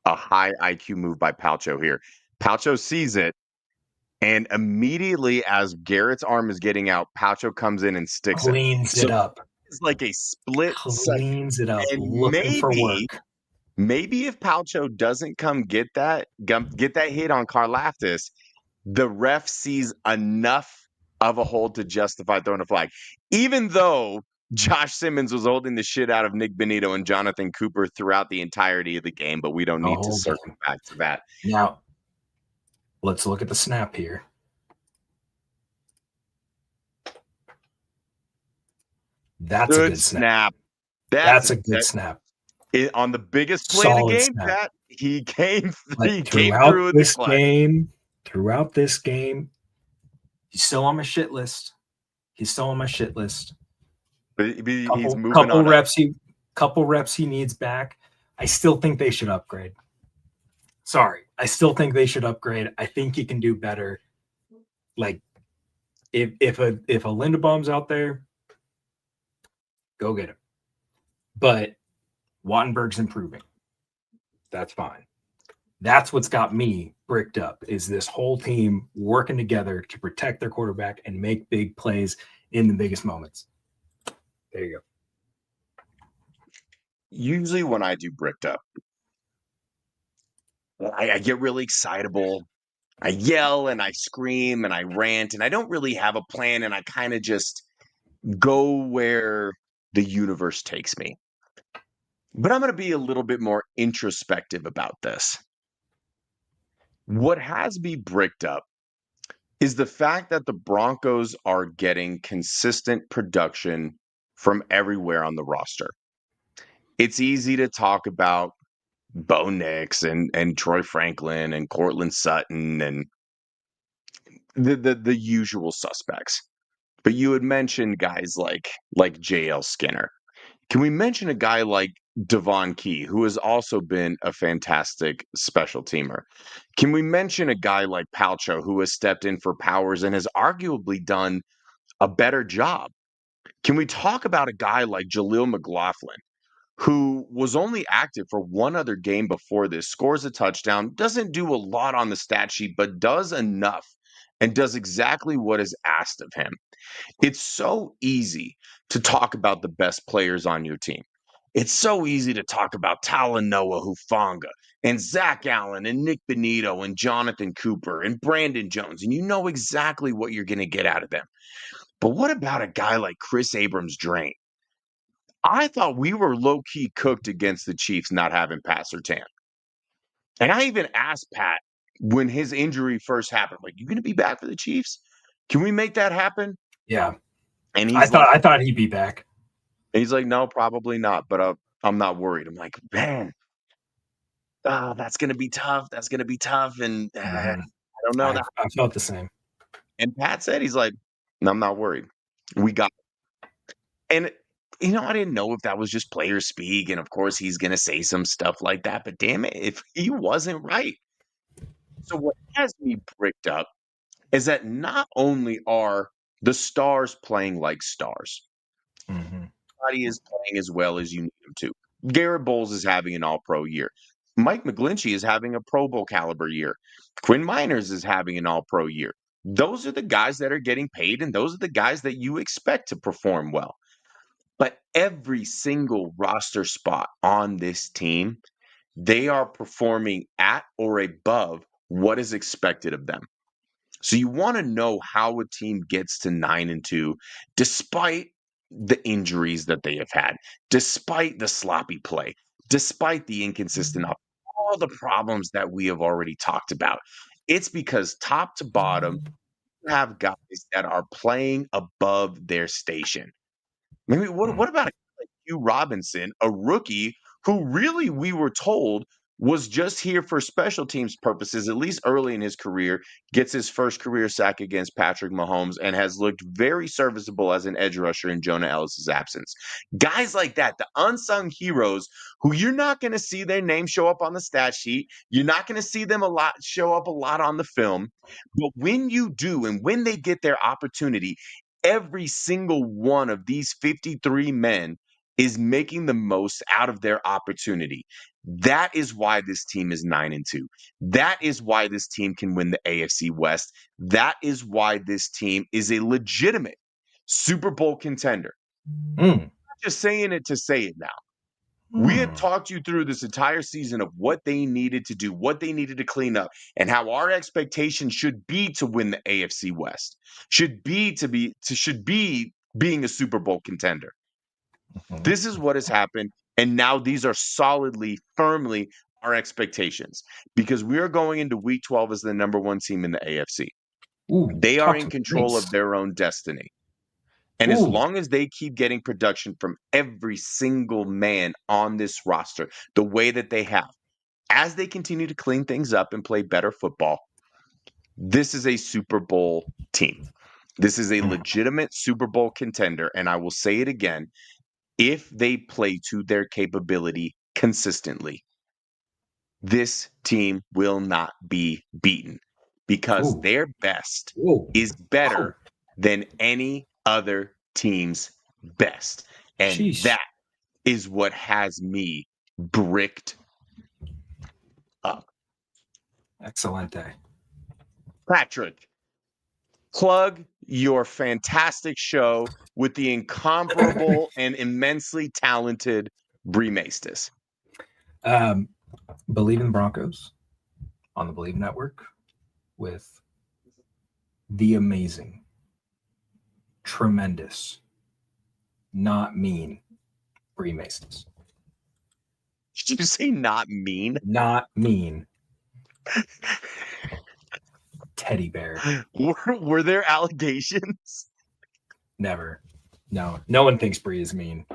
a high IQ move by Palcho here. Palcho sees it, and immediately as Garrett's arm is getting out, Palcho comes in and sticks cleans it up. It's like a split cleans it up, and looking for work. Maybe if Palcho doesn't come get that hit on Karlaftis, the ref sees enough of a hold to justify throwing a flag. Even though Josh Simmons was holding the shit out of Nick Benito and Jonathan Cooper throughout the entirety of the game, but we don't need to circle back to that. Now, let's look at the snap here. That's a good snap. That's a good snap. On the biggest play of the game, Pat, he came through with this game. Throughout this game, he's still on my shit list. But he's moving couple on. Couple reps he needs back. I still think they should upgrade. I still think they should upgrade. I think he can do better. Like, if a Linderbaum's out there, go get him. But Wattenberg's improving. That's fine. That's what's got me bricked up, is this whole team working together to protect their quarterback and make big plays in the biggest moments. There you go. Usually when I do bricked up, I get really excitable. I yell and I scream and I rant, and I don't really have a plan, and I kind of just go where the universe takes me. But I'm going to be a little bit more introspective about this. What has me bricked up is the fact that the Broncos are getting consistent production from everywhere on the roster. It's easy to talk about Bo Nix and Troy Franklin and Cortland Sutton and the usual suspects. But you had mentioned guys like JL Skinner. Can we mention a guy like Devon Key, who has also been a fantastic special teamer? Can we mention a guy like Palcho, who has stepped in for Powers and has arguably done a better job? Can we talk about a guy like Jaleel McLaughlin, who was only active for one other game before this, scores a touchdown, doesn't do a lot on the stat sheet, but does enough and does exactly what is asked of him? It's so easy to talk about the best players on your team. It's so easy to talk about Talanoa Hufanga and Zach Allen and Nick Benito and Jonathan Cooper and Brandon Jones, and you know exactly what you're going to get out of them. But what about a guy like Chris Abrams-Drain? I thought we were low-key cooked against the Chiefs not having Pat Surtain. And I even asked Pat when his injury first happened, like, you going to be back for the Chiefs? Can we make that happen? Yeah. And I thought he'd be back. And he's like, no, probably not, but I'm not worried. I'm like, man, that's going to be tough. That's going to be tough. And I don't know that. I felt the same. And Pat said, he's like, no, I'm not worried. We got it. And, I didn't know if that was just player speak. And of course, he's going to say some stuff like that. But damn it, if he wasn't right. So what has me bricked up is that not only are the stars playing like stars, everybody is playing as well as you need him to. Garrett Bowles is having an all-pro year. Mike McGlinchey is having a Pro Bowl caliber year. Quinn Miners is having an all-pro year. Those are the guys that are getting paid, and those are the guys that you expect to perform well. But every single roster spot on this team, they are performing at or above what is expected of them. So you want to know how a team gets to 9-2, despite the injuries that they have had, despite the sloppy play, despite the inconsistent all the problems that we have already talked about. It's because top to bottom, you have guys that are playing above their station. Maybe what about a guy like Hugh Robinson, a rookie who really we were told was just here for special teams purposes, at least early in his career, gets his first career sack against Patrick Mahomes and has looked very serviceable as an edge rusher in Jonah Ellis's absence. Guys like that, the unsung heroes who you're not going to see their name show up on the stat sheet. You're not going to see them show up a lot on the film. But when you do and when they get their opportunity, every single one of these 53 men is making the most out of their opportunity. That is why this team is 9-2. That is why this team can win the AFC West. That is why this team is a legitimate Super Bowl contender. I'm not just saying it to say it now. We have talked you through this entire season of what they needed to do, what they needed to clean up, and how our expectation should be to win the AFC West, should be being a Super Bowl contender. This is what has happened, and now these are solidly, firmly our expectations because we are going into Week 12 as the number one team in the AFC. They are in control of their own destiny. And as long as they keep getting production from every single man on this roster, the way that they have, as they continue to clean things up and play better football, this is a Super Bowl team. This is a legitimate Super Bowl contender. And I will say it again, if they play to their capability consistently, this team will not be beaten because their best is better than any other team's best. And that is what has me bricked up. Excellent day. Patrick, plug your fantastic show with the incomparable and immensely talented Bree Maestas. Believe in the Broncos on the Believe Network with the amazing, tremendous, not mean Bree Maestas. Did you say not mean? Not mean. Teddy bear. Were there allegations? Never. No one thinks Bree is mean.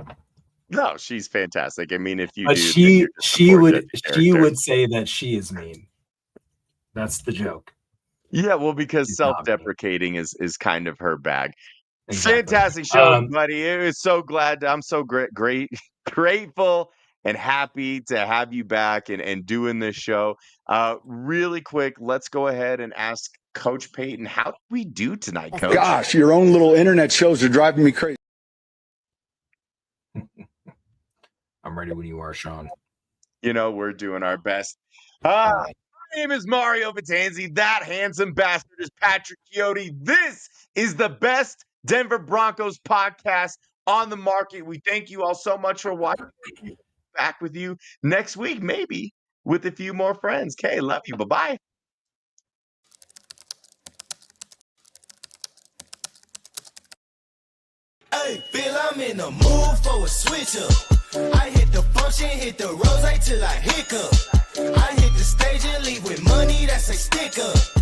No, she's fantastic. I mean, if you But do, then you're just a she poor would judge she character. would say that she is mean. That's the joke. Yeah, well, because She's not mean. self-deprecating is kind of her bag. Exactly. Fantastic show, buddy. It was so glad. I'm so grateful and happy to have you back and doing this show. Really quick, let's go ahead and ask Coach Peyton, how did we do tonight, Coach? Gosh, your own little internet shows are driving me crazy. I'm ready when you are, Sean. You know, we're doing our best. My name is Mario Vitanzi. That handsome bastard is Patrick Chiotti. This is the best Denver Broncos podcast on the market. We thank you all so much for watching. Back with you next week, maybe with a few more friends. Okay, love you. Bye-bye. Hey, Bill, I'm in the mood for a switch up. I hit the function, hit the rose till I hiccup. I hit the stage and leave with money that's a stick up.